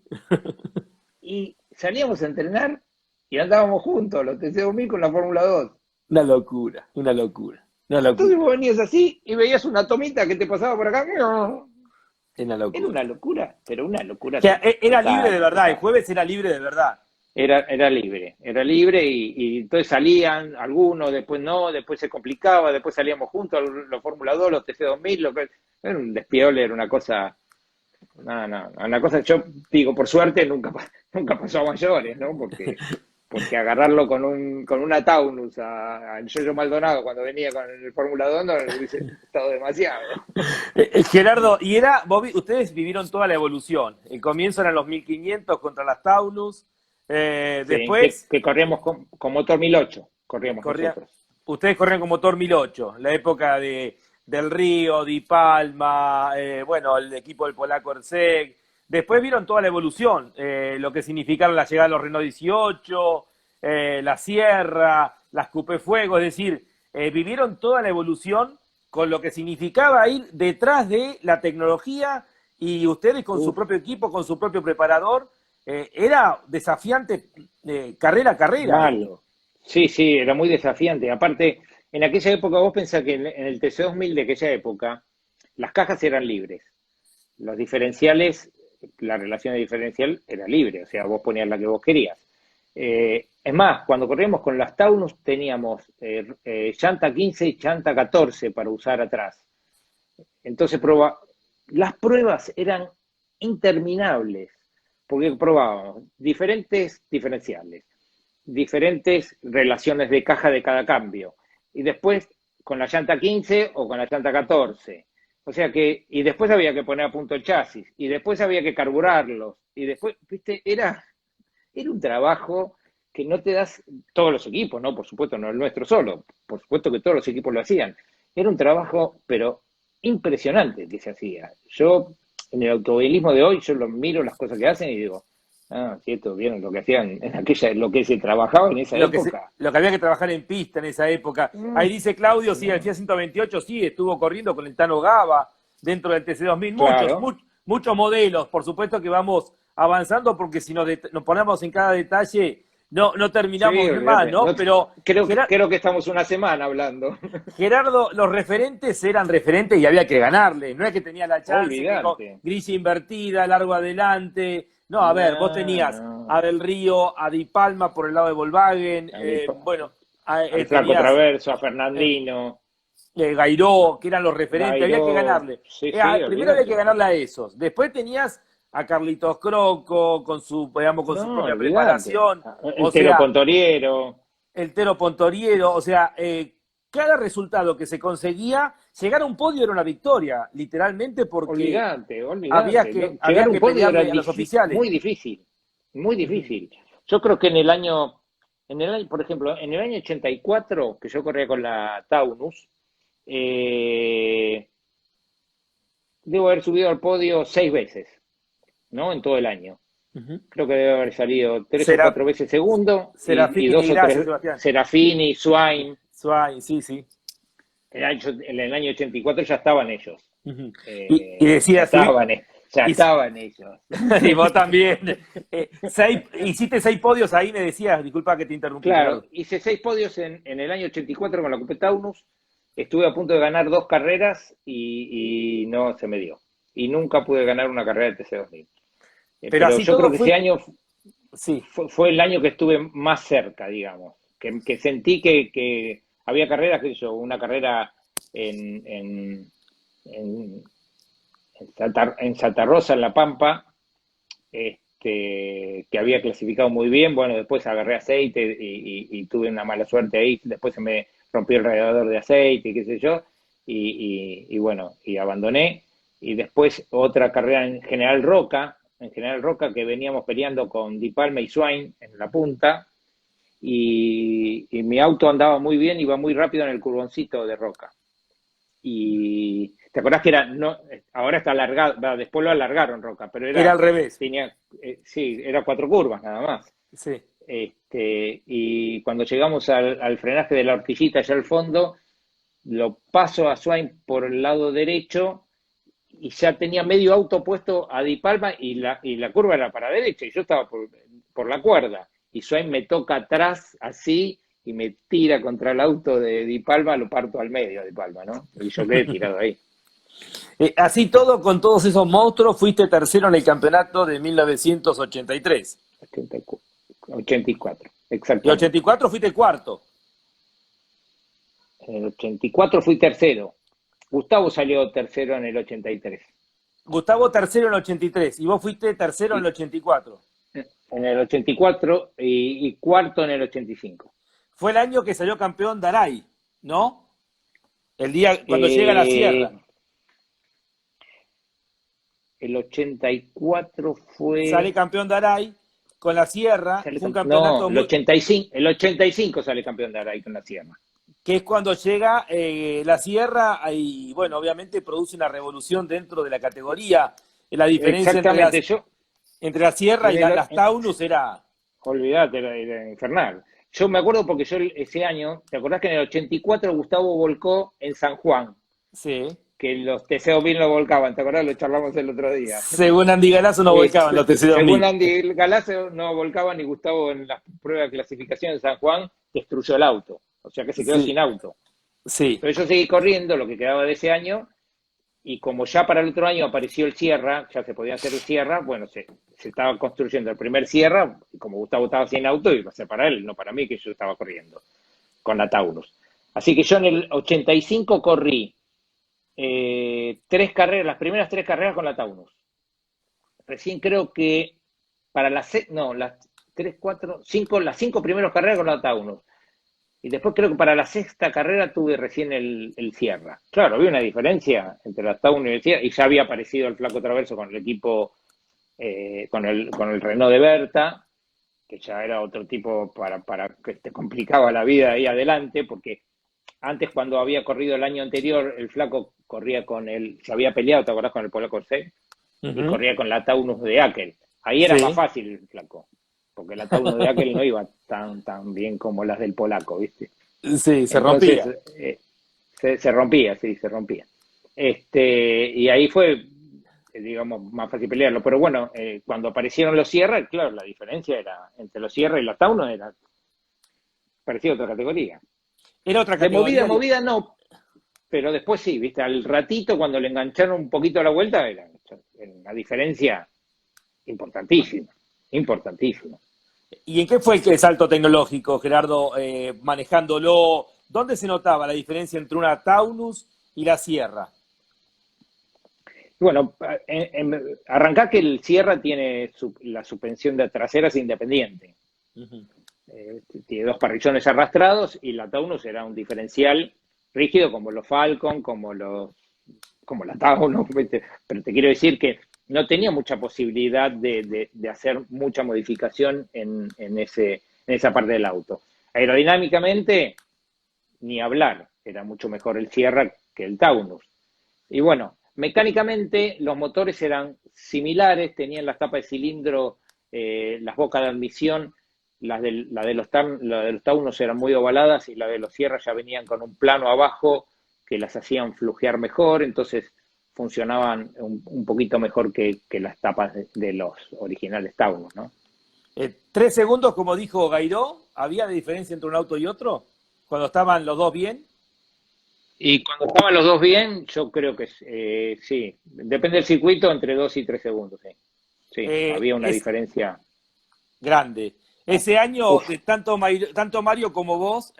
Y salíamos a entrenar y andábamos juntos, los TC2000 con la Fórmula 2. Una locura, una locura, una Entonces locura, vos venías así y veías una tomita que te pasaba por acá. una Era locura. una locura, pero una locura Que era libre de total, verdad, el total. jueves era libre de verdad. Era libre y entonces salían algunos, después no, después se complicaba, después salíamos juntos, los Fórmula 2, los TC2000, era un despiole, era una cosa, no, una cosa, yo digo, por suerte nunca pasó a mayores, ¿no? Porque agarrarlo con una Taunus al Yoyo Maldonado cuando venía con el Fórmula 2 no le hubiese gustado demasiado. Gerardo, ustedes vivieron toda la evolución. El comienzo eran los 1500 contra las Taunus. Sí, Después que corríamos con motor 1008, corríamos corría, nosotros. ustedes corrían con motor 1008, la época del Río, Di Palma, bueno, el equipo del polaco Erceg. Después vieron toda la evolución, lo que significaron la llegada de los Renault 18, la Sierra, las Coupé Fuego, es decir, vivieron toda la evolución con lo que significaba ir detrás de la tecnología y ustedes con su Uf, propio equipo, con su propio preparador, era desafiante carrera a carrera mal. esto. Sí, sí, era muy desafiante. Aparte, en aquella época vos pensás que en el TC2000 de aquella época, las cajas eran libres. Los diferenciales, la relación de diferencial era libre, o sea, vos ponías la que vos querías. Es más, cuando corríamos con las Taunus teníamos llanta 15 y llanta 14 para usar atrás. Entonces las pruebas eran interminables, porque probábamos diferentes diferenciales, diferentes relaciones de caja de cada cambio, y después con la llanta 15 o con la llanta 14. O sea que, y después había que poner a punto el chasis, y después había que carburarlos, y después, viste, era un trabajo que no te das todos los equipos, ¿no? Por supuesto, no el nuestro solo, por supuesto que todos los equipos lo hacían. Era un trabajo, pero impresionante que se hacía. Yo, en el automovilismo de hoy, yo lo miro las cosas que hacen y digo, ah, sí, esto vieron lo que hacían en aquella, lo que se trabajaba en esa época. Lo que había que trabajar en pista en esa época. Ahí Mm, dice Claudio, sí, el no, Fiat 128 sí, estuvo corriendo con el Tano Gava dentro del TC2000. claro. Muchos modelos, por supuesto que vamos avanzando porque si nos ponemos en cada detalle no Sí, terminamos más, olvídate. ¿no? No, Pero creo que estamos una semana hablando. Gerardo, los referentes eran referentes y había que ganarle. No es que tenía la chance que con Olvídate. grilla invertida, largo adelante. No, a ver, vos No, tenías no. a Del Río, a Di Palma por el lado de Volkswagen, bueno, Al Flaco tenías Traverso, a eh, Fernandino, Gairó, que eran los referentes, había que Gairó. ganarle. Sí, sí, Primero había que olvídate. ganarle a esos. Después tenías a Carlitos Croco con digamos, con su No, propia olvídate. preparación. O El Tero sea, Pontoriero. el Tero Pontoriero, o sea, cada resultado que se conseguía, llegar a un podio era una victoria, literalmente porque Olvídate, había olvídate. que, había Llegar a un que podio era pelearle a los oficiales. muy difícil. Muy Ujú. difícil. Yo creo que por ejemplo, en el año 84, que yo corría con la Taunus, eh, debo haber subido al podio 6 veces, ¿no? En todo el año. Ujú. Creo que debe haber salido tres o Será, cuatro veces segundo y Serafini, dos o gracias, tres Sebastián. Serafini, Swain. Suárez, sí, sí. En el año 84 ya estaban ellos. Ujú. Y Ya decía, estaban, ya y, estaban ellos. y vos también. Hiciste 6 podios ahí, me decías, disculpa que te interrumpí, Claro, Gerardo. hice 6 podios en el año 84 con la Copa Taunus. Estuve a punto de ganar 2 carreras y no se me dio. y nunca pude ganar una carrera de TC2000. Pero Pero así yo todo creo que fue, ese año sí, fue el año que estuve más cerca, digamos, que sentí que había carreras, qué sé yo, una carrera en, en, en, en Santa Rosa, en La Pampa, que había clasificado muy bien. Bueno, después agarré aceite y tuve una mala suerte ahí, después se me rompió el radiador de aceite, qué sé yo, y bueno, y abandoné. Y después otra carrera en General Roca, que veníamos peleando con Di Palma y Swain en la punta, y mi auto andaba muy bien, iba muy rápido en el curvoncito de Roca. Y te acordás que era, no, ahora está alargado, después lo alargaron Roca, pero era al revés, tenía, sí, era 4 curvas nada más. sí. Y cuando llegamos al frenaje de la horquillita allá al fondo, lo paso a Swain por el lado derecho y ya tenía medio auto puesto a Di Palma y la curva era para derecha y yo estaba por la cuerda. Y Swain me toca atrás así y me tira contra el auto de Di Palma, lo parto al medio a Di Palma, ¿no? Y yo quedé tirado ahí. Así todo, con todos esos monstruos, fuiste tercero en el campeonato de 1983. 84, Y exactamente. 84 fuiste cuarto. En el 84 fui tercero. Gustavo salió tercero en el 83. Gustavo tercero en el 83 y vos fuiste tercero en el Y 84. en el 84 y cuarto en el 85. Fue el año que salió campeón Daray, ¿no? El día cuando llega a la Eh, sierra. el 84 Sale fue. campeón Daray con la sierra. Fue un No, campeonato el muy, 85, el 85 sale campeón de Aray con la Sierra. que es cuando llega la sierra y, bueno, obviamente produce una revolución dentro de la categoría. La diferencia Exactamente, entre la sierra en y el, las Taunus era... olvidate, era infernal. Yo me acuerdo porque yo ese año, ¿te acordás que en el 84 Gustavo volcó en San Juan? Sí. Que los TC2000 no volcaban, ¿te acordás? Lo charlamos el otro día. Según Andy Galazo no volcaban los Según TC2000. Andy Galazo no volcaban y Gustavo en la prueba de clasificación en San Juan destruyó el auto, o sea que se quedó Sí, sin auto. sí, Pero yo seguí corriendo lo que quedaba de ese año y como ya para el otro año apareció el Sierra, ya se podía hacer el Sierra, bueno, se estaba construyendo el primer Sierra, y como Gustavo estaba sin auto, iba a ser para él, no para mí, que yo estaba corriendo con la Taurus. Así que yo en el 85 corrí 3 carreras, las primeras 3 carreras con la Taunus. Recién creo que para las 3, 4, 5, las 5 primeras carreras con la Taunus. Y después creo que para la sexta carrera tuve recién el Sierra. Claro, había una diferencia entre la Taunus y el Sierra, y ya había aparecido el Flaco Traverso con el equipo, con el Renault de Berta, que ya era otro tipo para que te complicaba la vida ahí adelante, porque antes cuando había corrido el año anterior, el Flaco corría se había peleado, ¿te acordás? Con el Polaco 6 y ujú, corría con la Taunus de Akel. Ahí era más sí, fácil el Flaco, porque la Taunus de Akel no iba tan bien como las del Polaco, ¿viste? sí, se Entonces, rompía. se rompía, sí, se rompía. Y ahí fue, digamos, más fácil pelearlo. Pero bueno, cuando aparecieron los Sierra, claro, la diferencia era entre los Sierra y los Taunus era parecía otra categoría. Era otra De movida a categoría. movida no, pero después sí, viste, al ratito cuando le engancharon un poquito a la vuelta, era una diferencia importantísima, importantísima. ¿Y en qué fue el salto tecnológico, Gerardo, manejándolo? ¿Dónde se notaba la diferencia entre una Taunus y la Sierra? Bueno, arrancá que el Sierra tiene la suspensión de traseras independiente. Ujú. Tiene 2 parrillones arrastrados y la Taunus era un diferencial rígido como los Falcon, como la Taunus, pero te quiero decir que no tenía mucha posibilidad de hacer mucha modificación en esa parte del auto. Aerodinámicamente, ni hablar, era mucho mejor el Sierra que el Taunus. Y bueno, mecánicamente los motores eran similares, tenían las tapas de cilindro, las bocas de admisión, la de los Taunus eran muy ovaladas y la de los Sierra ya venían con un plano abajo que las hacían flujear mejor, entonces funcionaban un poquito mejor que las tapas de los originales Taunus, ¿no? 3 segundos, como dijo Gairó, ¿había de diferencia entre un auto y otro? Cuando estaban los dos bien. Y cuando estaban los dos bien, yo creo que sí. Depende del circuito, entre 2 y 3 segundos, sí. Sí, había una Es diferencia. grande. Ah, Ese año, uf, tanto Mario como vos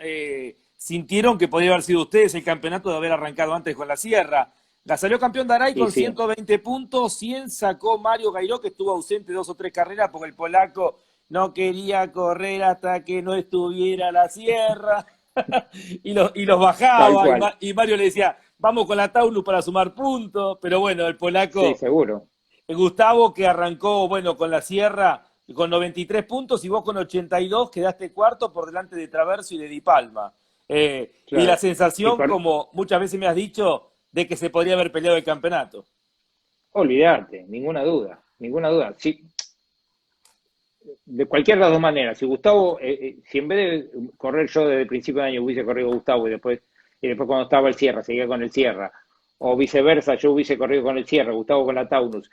sintieron que podía haber sido ustedes el campeonato de haber arrancado antes con la Sierra. La salió campeón Daray y con sí, 120 puntos, 100 sacó Mario Gairó, que estuvo ausente 2 o 3 carreras porque el polaco no quería correr hasta que no estuviera la Sierra y los tal bajaba cual. y Mario le decía, vamos con la Taunus para sumar puntos, pero bueno, el Sí, polaco seguro. Gustavo, que arrancó, bueno, con la Sierra con 93 puntos y vos con 82 quedaste cuarto por delante de Traverso y de Di Palma. Y la Claro. Y sensación, como muchas veces me has dicho, de que se podría haber peleado el campeonato. olvídate, ninguna duda, ninguna duda. Sí, de cualquier de las dos maneras, si Gustavo, si en vez de correr yo desde el principio de año hubiese corrido Gustavo y después cuando estaba el Sierra, seguía con el Sierra, o viceversa, yo hubiese corrido con el Sierra, Gustavo con la Taunus,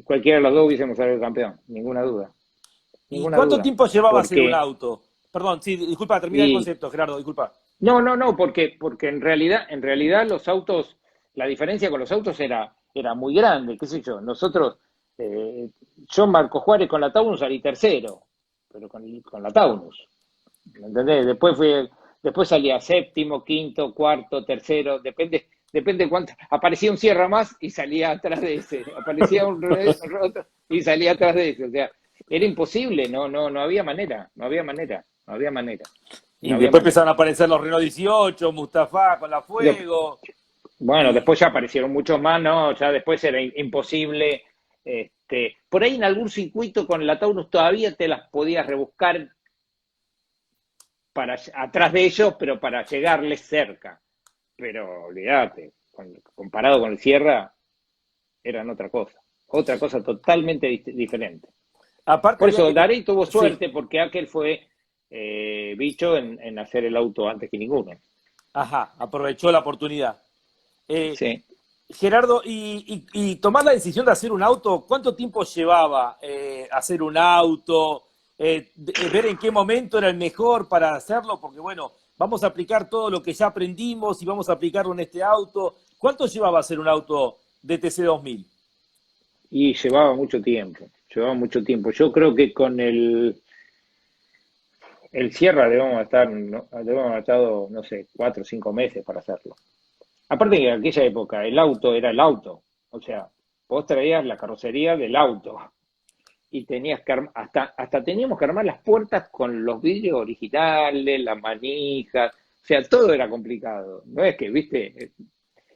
cualquiera de los dos hubiésemos salido campeón, ninguna duda, ¿Y ninguna cuánto duda. tiempo llevaba hacer un Porque, auto? Perdón, sí, disculpa, termina el y concepto, Gerardo, disculpa. no, no, no, porque en realidad los autos, la diferencia con los autos era muy grande, qué sé yo. Nosotros, eh, yo Marco Juárez con la Taunus salí tercero, pero con la Taunus, ¿me entendés? Después salía séptimo, quinto, cuarto, tercero, depende cuánto. Aparecía un Sierra más y salía atrás de ese, aparecía un otro y salía atrás de ese. O sea, era imposible, no había manera, no había manera, no había manera, Y no había después manera. empezaron a aparecer los Renault 18, Mustafa con la De- Fuego. Bueno, Y, después ya aparecieron muchos más, ¿no? Ya después era imposible. Por ahí en algún circuito con la Taurus todavía te las podías rebuscar atrás de ellos, pero para llegarles cerca. Pero olvídate, comparado con el Sierra, eran otra cosa totalmente diferente. aparte Por había eso que... Darey tuvo Sí, suerte porque aquel fue bicho en hacer el auto antes que ninguno. ajá, aprovechó la oportunidad. Eh, Sí. Gerardo, y tomar la decisión de hacer un auto, ¿cuánto tiempo llevaba hacer un auto? Ver en qué momento era el mejor para hacerlo, porque bueno, vamos a aplicar todo lo que ya aprendimos y vamos a aplicarlo en este auto. ¿Cuánto llevaba hacer un auto de TC 2000? Y llevaba mucho tiempo, llevaba mucho tiempo. Yo creo que con el Sierra debemos haber estado, no sé, 4 o 5 meses para hacerlo. Aparte que en aquella época el auto era el auto, o sea, vos traías la carrocería del auto y tenías que hasta teníamos que armar las puertas con los vidrios originales, las manijas, o sea, todo era complicado. No es que, viste,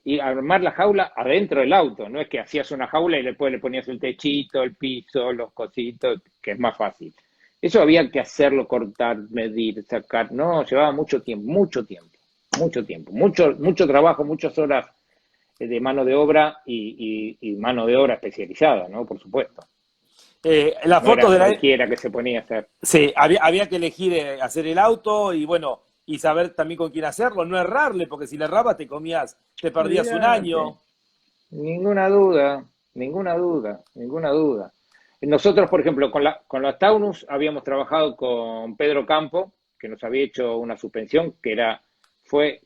y armar la jaula adentro del auto, no es que hacías una jaula y después le ponías el techito, el piso, los cositos, que es más fácil. Eso había que hacerlo, cortar, medir, sacar, no, llevaba mucho tiempo, mucho tiempo, mucho tiempo, mucho trabajo, muchas horas de mano de obra y mano de obra especializada, ¿no? Por supuesto. Las No era fotos de la... cualquiera que se ponía a hacer. Sí, había que elegir hacer el auto y bueno, y saber también con quién hacerlo, no errarle, porque si le errabas te perdías un Olvídate, año. ninguna duda, ninguna duda, ninguna duda. Nosotros, por ejemplo, con la Taunus habíamos trabajado con Pedro Campo, que nos había hecho una suspensión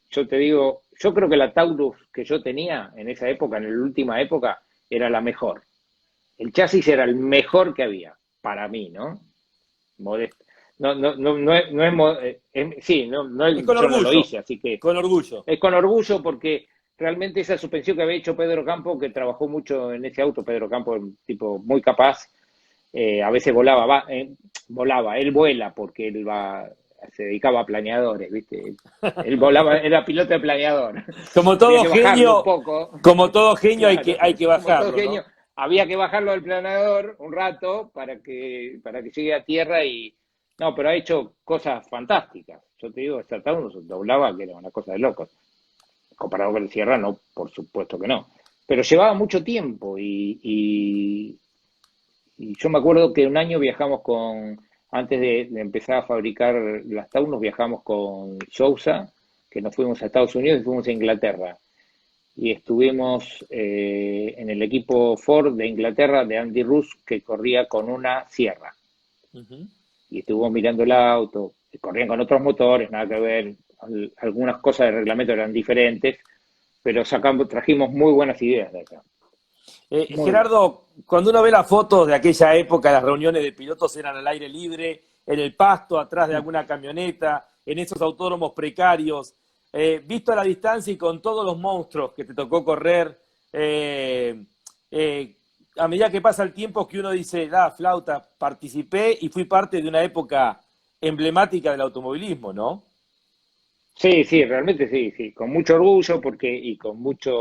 yo te digo, yo creo que la Taurus que yo tenía en esa época, en la última época, era la mejor. El chasis era el mejor que había, para mí, ¿no? Modesto. No, no, no, sí, Es con yo no lo orgullo, hice, así que con orgullo. es con orgullo porque realmente esa suspensión que había hecho Pedro Campo, que trabajó mucho en ese auto, Pedro Campo es un tipo muy capaz, a veces volaba, él vuela porque se dedicaba a planeadores, ¿viste? Él volaba, era piloto de planeador. Como Había todo que bajarlo un genio, poco, como todo genio claro, hay que como todo bajarlo, genio, ¿no? había que bajarlo del planeador un rato para que llegue a tierra y no, pero ha hecho cosas fantásticas. Yo te digo, esta Taunus doblaba que era una cosa de locos. Comparado con el Sierra, no, por supuesto que no. Pero llevaba mucho tiempo y yo me acuerdo que un año antes de empezar a fabricar las Taunus, viajamos con Sousa, que nos fuimos a Estados Unidos y fuimos a Inglaterra. Y estuvimos en el equipo Ford de Inglaterra, de Andy Russ, que corría con una Sierra. Ujú. Y estuvimos mirando el auto, corrían con otros motores, nada que ver, algunas cosas del reglamento eran diferentes, pero trajimos muy buenas ideas de acá. Muy buenas. Gerardo, cuando uno ve las fotos de aquella época, las reuniones de pilotos eran al aire libre, en el pasto, atrás de alguna camioneta, en esos autódromos precarios, visto a la distancia y con todos los monstruos que te tocó correr, a medida que pasa el tiempo que uno dice, flauta, participé y fui parte de una época emblemática del automovilismo, ¿no? Sí, sí, realmente sí, sí, con mucho orgullo y con mucha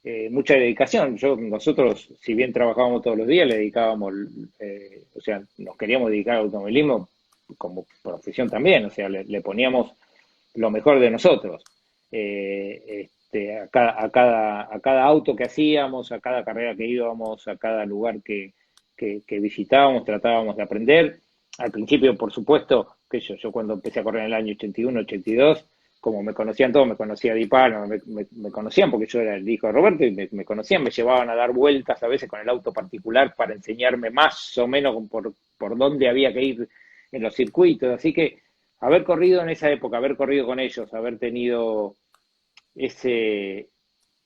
dedicación. Nosotros, si bien trabajábamos todos los días, le dedicábamos, o sea, nos queríamos dedicar al automovilismo como profesión también, o sea, le poníamos lo mejor de nosotros. A cada auto que hacíamos, a cada carrera que íbamos, a cada lugar que visitábamos, tratábamos de aprender. Al principio, por supuesto, que yo cuando empecé a correr en el año 81, 82, como me conocían todos, me conocía Di Palma, me conocían porque yo era el hijo de Roberto y me conocían, me llevaban a dar vueltas a veces con el auto particular para enseñarme más o menos por dónde había que ir en los circuitos. Así que haber corrido en esa época, haber corrido con ellos, haber tenido ese,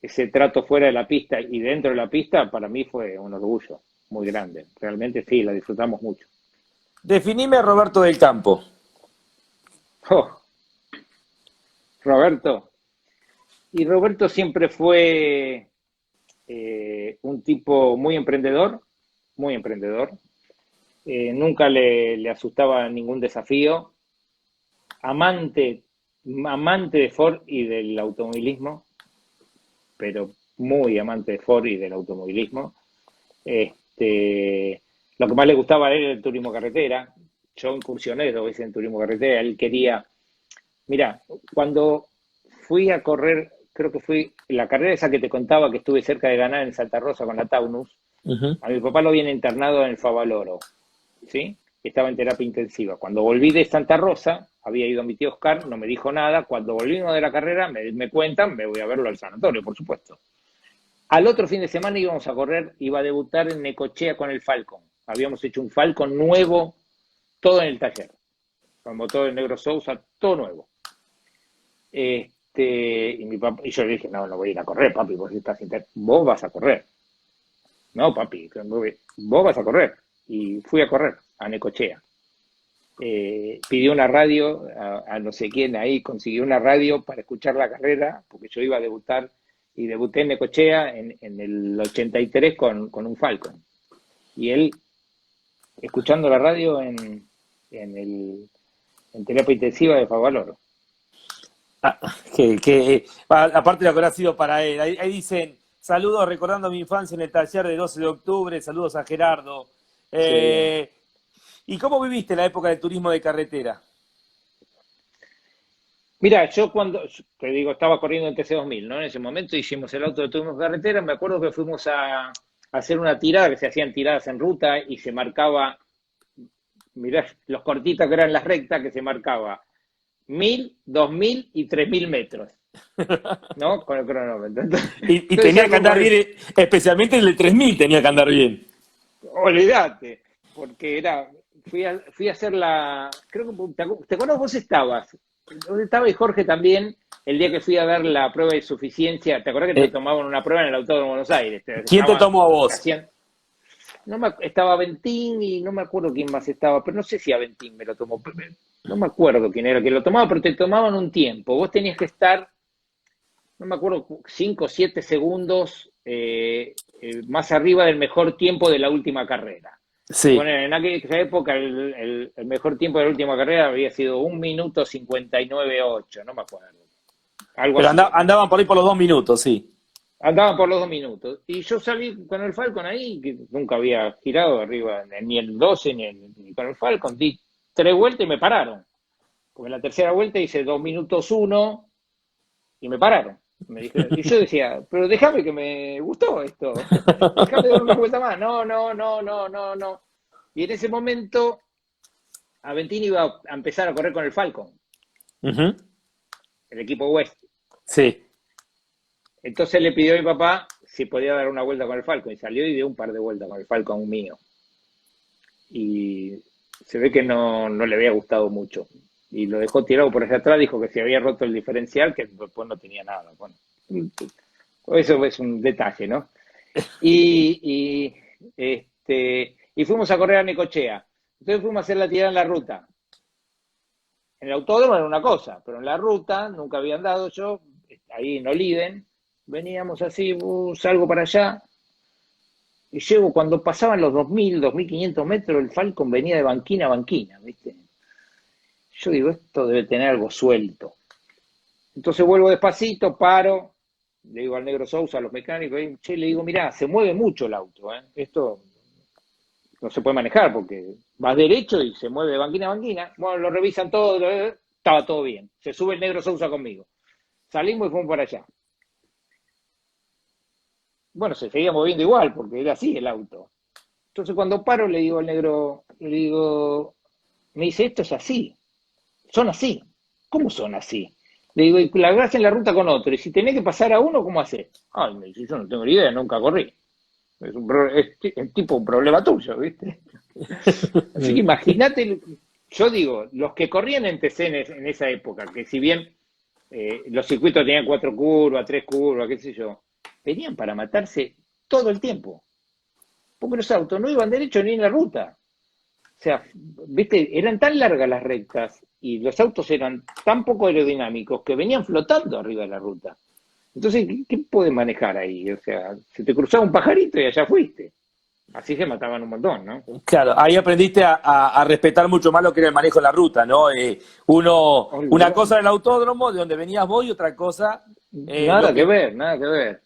ese trato fuera de la pista y dentro de la pista, para mí fue un orgullo muy grande. Realmente sí, la disfrutamos mucho. Definime a Roberto del Campo. Oh, Roberto. Y Roberto siempre fue un tipo muy emprendedor, muy emprendedor. Nunca le asustaba ningún desafío. Amante, amante de Ford y del automovilismo, pero muy amante de Ford y del automovilismo. Lo que más le gustaba a él era el turismo carretera. Yo incursioné 2 veces en turismo carretera. Él quería, mira, cuando fui a correr, creo que fui la carrera esa que te contaba que estuve cerca de ganar en Santa Rosa con la Taunus, Uh-huh. a mi papá lo habían internado en el Favaloro, ¿sí? Estaba en terapia intensiva. Cuando volví de Santa Rosa, había ido mi tío Oscar, no me dijo nada. Cuando volvimos de la carrera, me cuentan, me voy a verlo al sanatorio, por supuesto. Al otro fin de semana íbamos a correr, iba a debutar en Necochea con el Falcon. Habíamos hecho un Falcon nuevo, todo en el taller, con motor de Negro Sousa, todo nuevo. Y yo le dije, no voy a ir a correr, papi, vos vas a correr. No, papi, vos vas a correr. Y fui a correr a Necochea. Pidió una radio a no sé quién ahí, consiguió una radio para escuchar la carrera, porque yo iba a debutar, y debuté en Necochea en el 83 con un Falcon. Y él, escuchando la radio en terapia intensiva de Favaloro. Aparte de lo que habrá sido para él. Ahí dicen, saludos recordando mi infancia en el taller de 12 de octubre, saludos a Gerardo. Sí. ¿Y cómo viviste la época del turismo de carretera? Mira, yo te digo, estaba corriendo en TC2000, ¿no? En ese momento hicimos el auto de turismo de carretera, me acuerdo que fuimos a hacer una tirada, que se hacían tiradas en ruta y se marcaba, mirá, los cortitos que eran las rectas, que se marcaba 1000, 2000 y 3000 metros, ¿no? Con el cronómetro. Entonces, Y yo decía tenía que algo andar bien, especialmente el de 3000 tenía que andar bien. olvídate, porque fui a hacer creo que, ¿te acuerdas? Vos estabas, estaba y Jorge también, el día que fui a dar la prueba de suficiencia. ¿Te acuerdas que te Eh, tomaban una prueba en el Autódromo de Buenos Aires? ¿Quién te tomó a vos? Hacían, estaba Aventín y no me acuerdo quién más estaba, pero no sé si Aventín me lo tomó, no me acuerdo quién era que lo tomaba, pero te tomaban un tiempo. Vos tenías que estar, no me acuerdo, 5 o 7 segundos más arriba del mejor tiempo de la última carrera. Sí. Bueno, en aquella época el mejor tiempo de la última carrera había sido 1 minuto 59.8, no me acuerdo. Algo Pero así era. andaban por ahí por los 2 minutos, sí. Andaban por los 2 minutos. Y yo salí con el Falcon ahí, que nunca había girado arriba, ni el 12 ni con el Falcon. Di 3 vueltas y me pararon. Porque en la tercera vuelta hice 2 minutos 1 y me pararon. Y yo decía, pero déjame que me gustó esto. Déjame dar una vuelta más. No, no, no, no, no, no. Y en ese momento, Aventini iba a empezar a correr con el Falcon, Ujú. el equipo West. Sí. Entonces le pidió a mi papá si podía dar una vuelta con el Falcon y salió y dio un par de vueltas con el Falcon mío. Y se ve que no le había gustado mucho. y lo dejó tirado por allá atrás, dijo que se había roto el diferencial, que después no tenía nada. Bueno, eso es un detalle, ¿no? Y, y fuimos a correr a Necochea. Entonces fuimos a hacer la tirada en la ruta. En el autódromo era una cosa, pero en la ruta nunca había andado yo, ahí en Oliden, veníamos así, salgo para allá, y llego, cuando pasaban los 2000, 2500 metros, el Falcon venía de banquina a banquina, ¿viste? Yo digo, esto debe tener algo suelto. Entonces vuelvo despacito, paro, le digo al negro Sousa, a los mecánicos, che, le digo, mirá, se mueve mucho el auto, ¿eh? Esto no se puede manejar porque vas derecho y se mueve de banquina a banquina. Bueno, lo revisan todo, estaba todo bien. Se sube el negro Sousa conmigo. Salimos y fuimos para allá. Bueno, se seguía moviendo igual porque era así el auto. Entonces cuando paro le digo al negro, le digo, me dice, esto es así, son así. ¿Cómo son así? Le digo, y la agarrás en la ruta con otro, y si tenés que pasar a uno, ¿cómo haces? Ay, me dice, yo no tengo ni idea, nunca corrí. Es tipo un problema tuyo, ¿viste? Así que imagínate, yo digo, los que corrían en TC en esa época, que si bien los circuitos tenían 4 curvas, 3 curvas, qué sé yo, venían para matarse todo el tiempo. Porque los autos no iban derecho ni en la ruta. O sea, viste, eran tan largas las rectas y los autos eran tan poco aerodinámicos que venían flotando arriba de la ruta. Entonces, ¿qué puedes manejar ahí? O sea, se te cruzaba un pajarito y allá fuiste. Así se mataban un montón, ¿no? Claro, ahí aprendiste a respetar mucho más lo que era el manejo de la ruta, ¿no? Una cosa era el autódromo, de donde venías vos, y otra cosa... Nada que ver, nada que ver.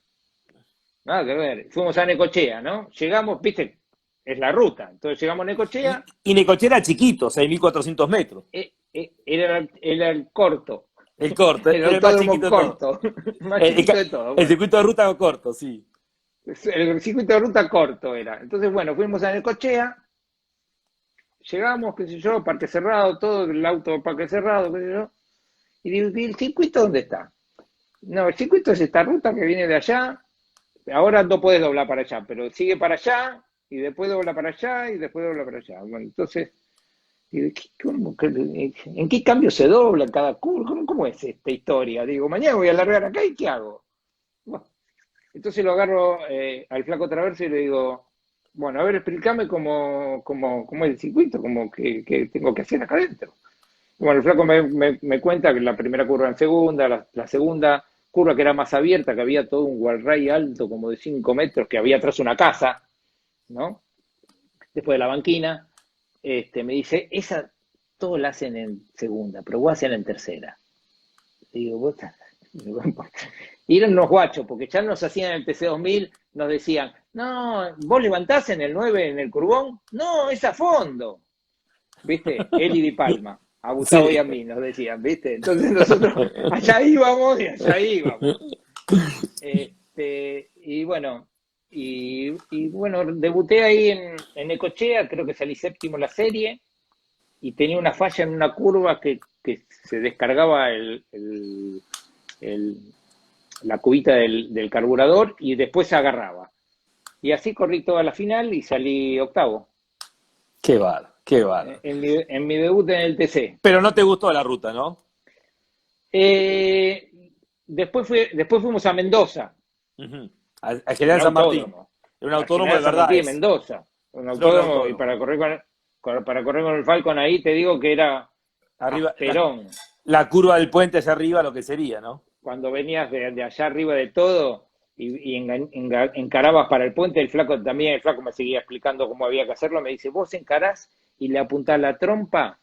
Nada que ver. Fuimos a Necochea, ¿no? Llegamos, viste, es la ruta. Entonces llegamos a Necochea. Y Necochea era chiquito, 6.400 metros. Era el corto. El corto, el era el más chiquito corto. Más chiquito de todo. Bueno. El circuito de ruta corto, sí. El circuito de ruta corto era. Entonces, bueno, fuimos a Necochea. Llegamos, qué sé yo, parque cerrado, todo, el auto parque cerrado, qué sé yo. Y digo, ¿y el circuito dónde está? No, el circuito es esta ruta que viene de allá. Ahora no puedes doblar para allá, pero sigue para allá, y después dobla para allá, y después dobla para allá. Bueno, entonces, digo, ¿en qué cambio se dobla cada curva? ¿Cómo es esta historia? Digo, mañana voy a largar acá, ¿y qué hago? Bueno, entonces lo agarro al flaco Traverso y le digo, bueno, a ver, explícame cómo es el circuito, que tengo que hacer acá adentro. Bueno, el flaco me cuenta que la primera curva en segunda, la segunda curva que era más abierta, que había todo un guarray alto como de 5 metros, que había atrás una casa, ¿no? Después de la banquina, me dice, esa todo la hacen en segunda, pero vos hacen en tercera. Digo, vos y eran unos guachos, porque ya nos hacían en el TC2000, nos decían, no, vos levantás en el 9 en el curbón, no, es a fondo. ¿Viste? Él y Di Palma. A Gustavo y a mí nos decían, ¿viste? Entonces nosotros allá íbamos y allá íbamos. Y bueno, debuté ahí en Necochea, creo que salí séptimo en la serie, y tenía una falla en una curva que se descargaba la cubita del carburador y después se agarraba. Y así corrí toda la final y salí octavo. Qué bárbaro, qué bárbaro. En mi debut en el TC. Pero no te gustó la ruta, ¿no? Después fuimos a Mendoza. Al General San Martín. Era un autódromo de verdad. Sí, Mendoza. Un autódromo, y para correr con el Falcon ahí te digo que era arriba, Perón. La curva del puente hacia arriba, lo que sería, ¿no? Cuando venías de allá arriba de todo y encarabas para el puente, el flaco me seguía explicando cómo había que hacerlo, me dice, vos encarás y le apuntás la trompa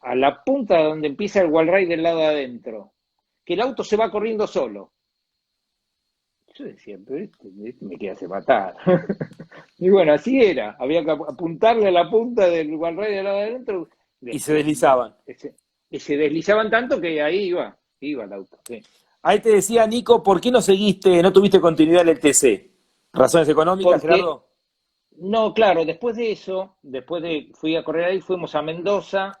a la punta donde empieza el wallride del lado de adentro, que el auto se va corriendo solo. Yo decía, pero este me quiere hacer matar. Y bueno, así era, había que apuntarle a la punta del wallride del lado de adentro. Y se deslizaban. Y se deslizaban tanto que ahí iba el auto, sí. Ahí te decía, Nico, ¿por qué no tuviste continuidad en el TC? ¿Razones económicas, Gerardo? No, claro, después de eso, fui a correr ahí, fuimos a Mendoza,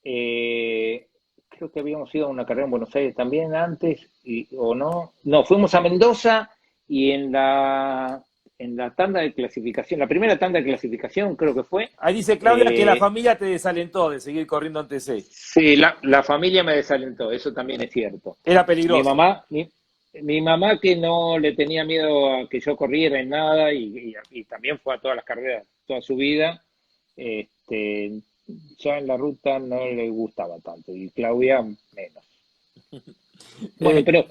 creo que habíamos ido a una carrera en Buenos Aires también antes, o no. No, fuimos a Mendoza y en la en la tanda de clasificación, la primera tanda de clasificación creo que fue. Ahí dice Claudia que la familia te desalentó de seguir corriendo en TC. Sí, la familia me desalentó, eso también es cierto. Era Mi peligroso. mamá, mi mamá que no le tenía miedo a que yo corriera en nada y también fue a todas las carreras toda su vida, este, ya en la ruta no le gustaba tanto y Claudia menos. Bueno, Eh, pero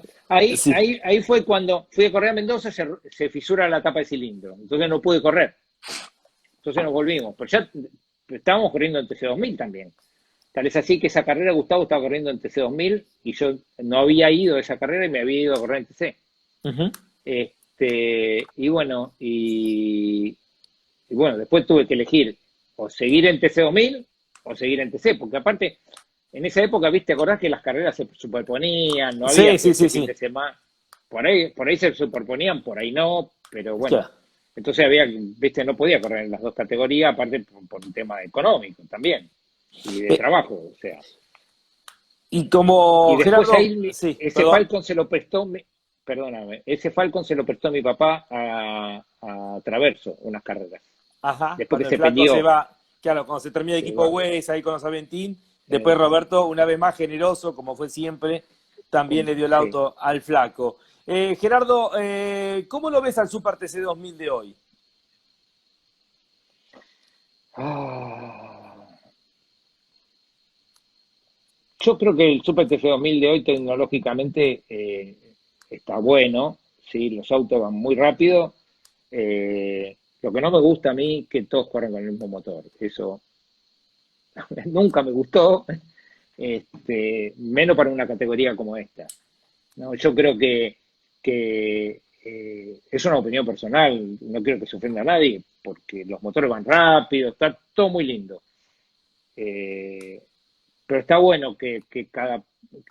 sí. ahí fue cuando fui a correr a Mendoza, se fisura la tapa de cilindro, entonces no pude correr, entonces nos volvimos, pero ya estábamos corriendo en TC2000 también. Tal es así que esa carrera Gustavo estaba corriendo en TC2000 y yo no había ido a esa carrera y me había ido a correr en TC. Ujú. Y bueno, y bueno, después tuve que elegir o seguir en TC2000 o seguir en TC, porque aparte, en esa época, viste, acordás que las carreras se superponían, no había Sí, que sí, sí, este fin sí. de semana, por ahí se superponían, por ahí no, pero bueno, Claro. entonces había, viste, no podía correr en las dos categorías, aparte por un tema económico también, y de Eh, trabajo, o sea. y Y como después Gerardo, ahí sí, ese perdón. Falcon se lo prestó, perdóname, ese Falcon se lo prestó mi papá a Traverso, unas carreras. Ajá, Después que cuando el se flaco se peleó, va, claro, cuando se termina el se equipo va. Waze ahí con los Aventín, después eh, Roberto, una vez más generoso, como fue siempre, también le dio el sí. auto al flaco. Gerardo, ¿cómo lo ves al Super TC 2000 de hoy? Ah, yo creo que el Super TC 2000 de hoy tecnológicamente está bueno, ¿sí? Los autos van muy rápido. Lo que no me gusta a mí es que todos corren con el mismo motor. Eso nunca me gustó, menos para una categoría como esta. ¿No? Yo creo que es una opinión personal, no quiero que se ofenda a nadie, porque los motores van rápido, está todo muy lindo. Eh, pero está bueno que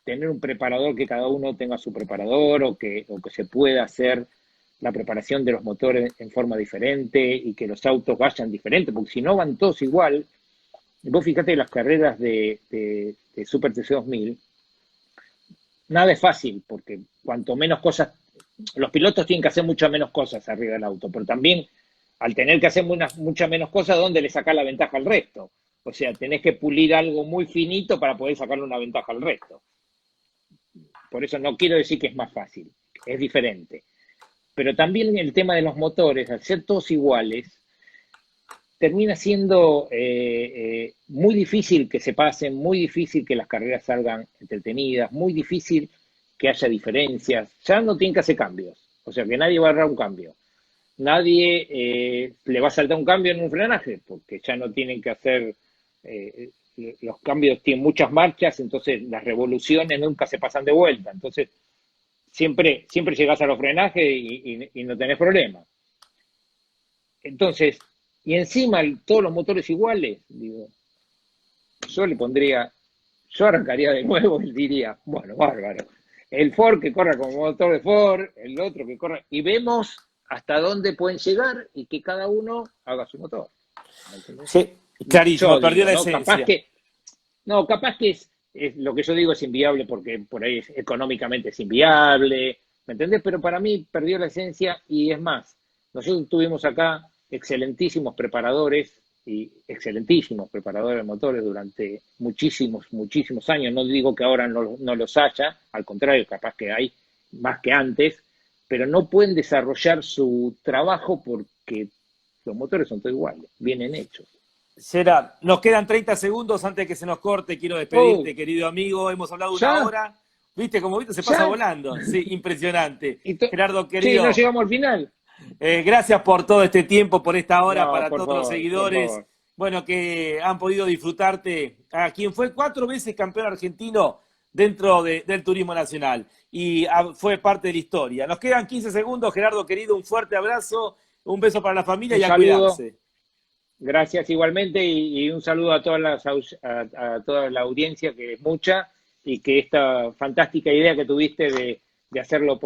tener un preparador, que cada uno tenga su preparador o que se pueda hacer la preparación de los motores en forma diferente y que los autos vayan diferentes, porque si no van todos igual. Vos fíjate las carreras de Super TC 2000, nada es fácil, porque cuanto menos cosas, los pilotos tienen que hacer muchas menos cosas arriba del auto, pero también al tener que hacer muchas menos cosas, ¿dónde le sacás la ventaja al resto? O sea, tenés que pulir algo muy finito para poder sacarle una ventaja al resto. Por eso no quiero decir que es más fácil, es diferente. Pero también el tema de los motores, al ser todos iguales, termina siendo muy difícil que se pasen, muy difícil que las carreras salgan entretenidas, muy difícil que haya diferencias. Ya no tienen que hacer cambios, o sea que nadie va a agarrar un cambio. Nadie le va a saltar un cambio en un frenaje, porque ya no tienen que hacer, eh, los cambios tienen muchas marchas, entonces las revoluciones nunca se pasan de vuelta, entonces siempre llegás a los frenajes y no tenés problema. Entonces, y encima todos los motores iguales, digo, yo le pondría, yo arrancaría de nuevo y diría, bueno, bárbaro. El Ford que corra con motor de Ford, el otro que corra, y vemos hasta dónde pueden llegar y que cada uno haga su motor. ¿Me entendés? Sí, clarísimo, Yo perdió digo, la ¿no? esencia. Capaz que lo que yo digo es inviable porque por ahí económicamente es inviable, ¿me entendés? Pero para mí perdió la esencia y es más, nosotros tuvimos acá excelentísimos preparadores de motores durante muchísimos, muchísimos años. No digo que ahora no los haya, al contrario, capaz que hay más que antes, pero no pueden desarrollar su trabajo porque los motores son todos iguales, vienen hechos. Gerard, nos quedan 30 segundos antes de que se nos corte. Quiero Oh, despedirte, querido amigo. Hemos hablado una ya, hora. ¿Viste? Como viste, se pasa ya. volando. Sí, impresionante. Y Gerardo, sí, no querido, llegamos al final. gracias por todo este tiempo, por esta hora, No, para por todos los favor, por seguidores. favor. Bueno, que han podido disfrutarte. A quien fue 4 veces campeón argentino dentro del turismo nacional. Y fue parte de la historia. Nos quedan 15 segundos, Gerardo, querido. Un fuerte abrazo, un beso para la familia Un y a saludo, cuidarse. gracias igualmente y un saludo a a toda la audiencia, que es mucha, y que esta fantástica idea que tuviste de hacerlo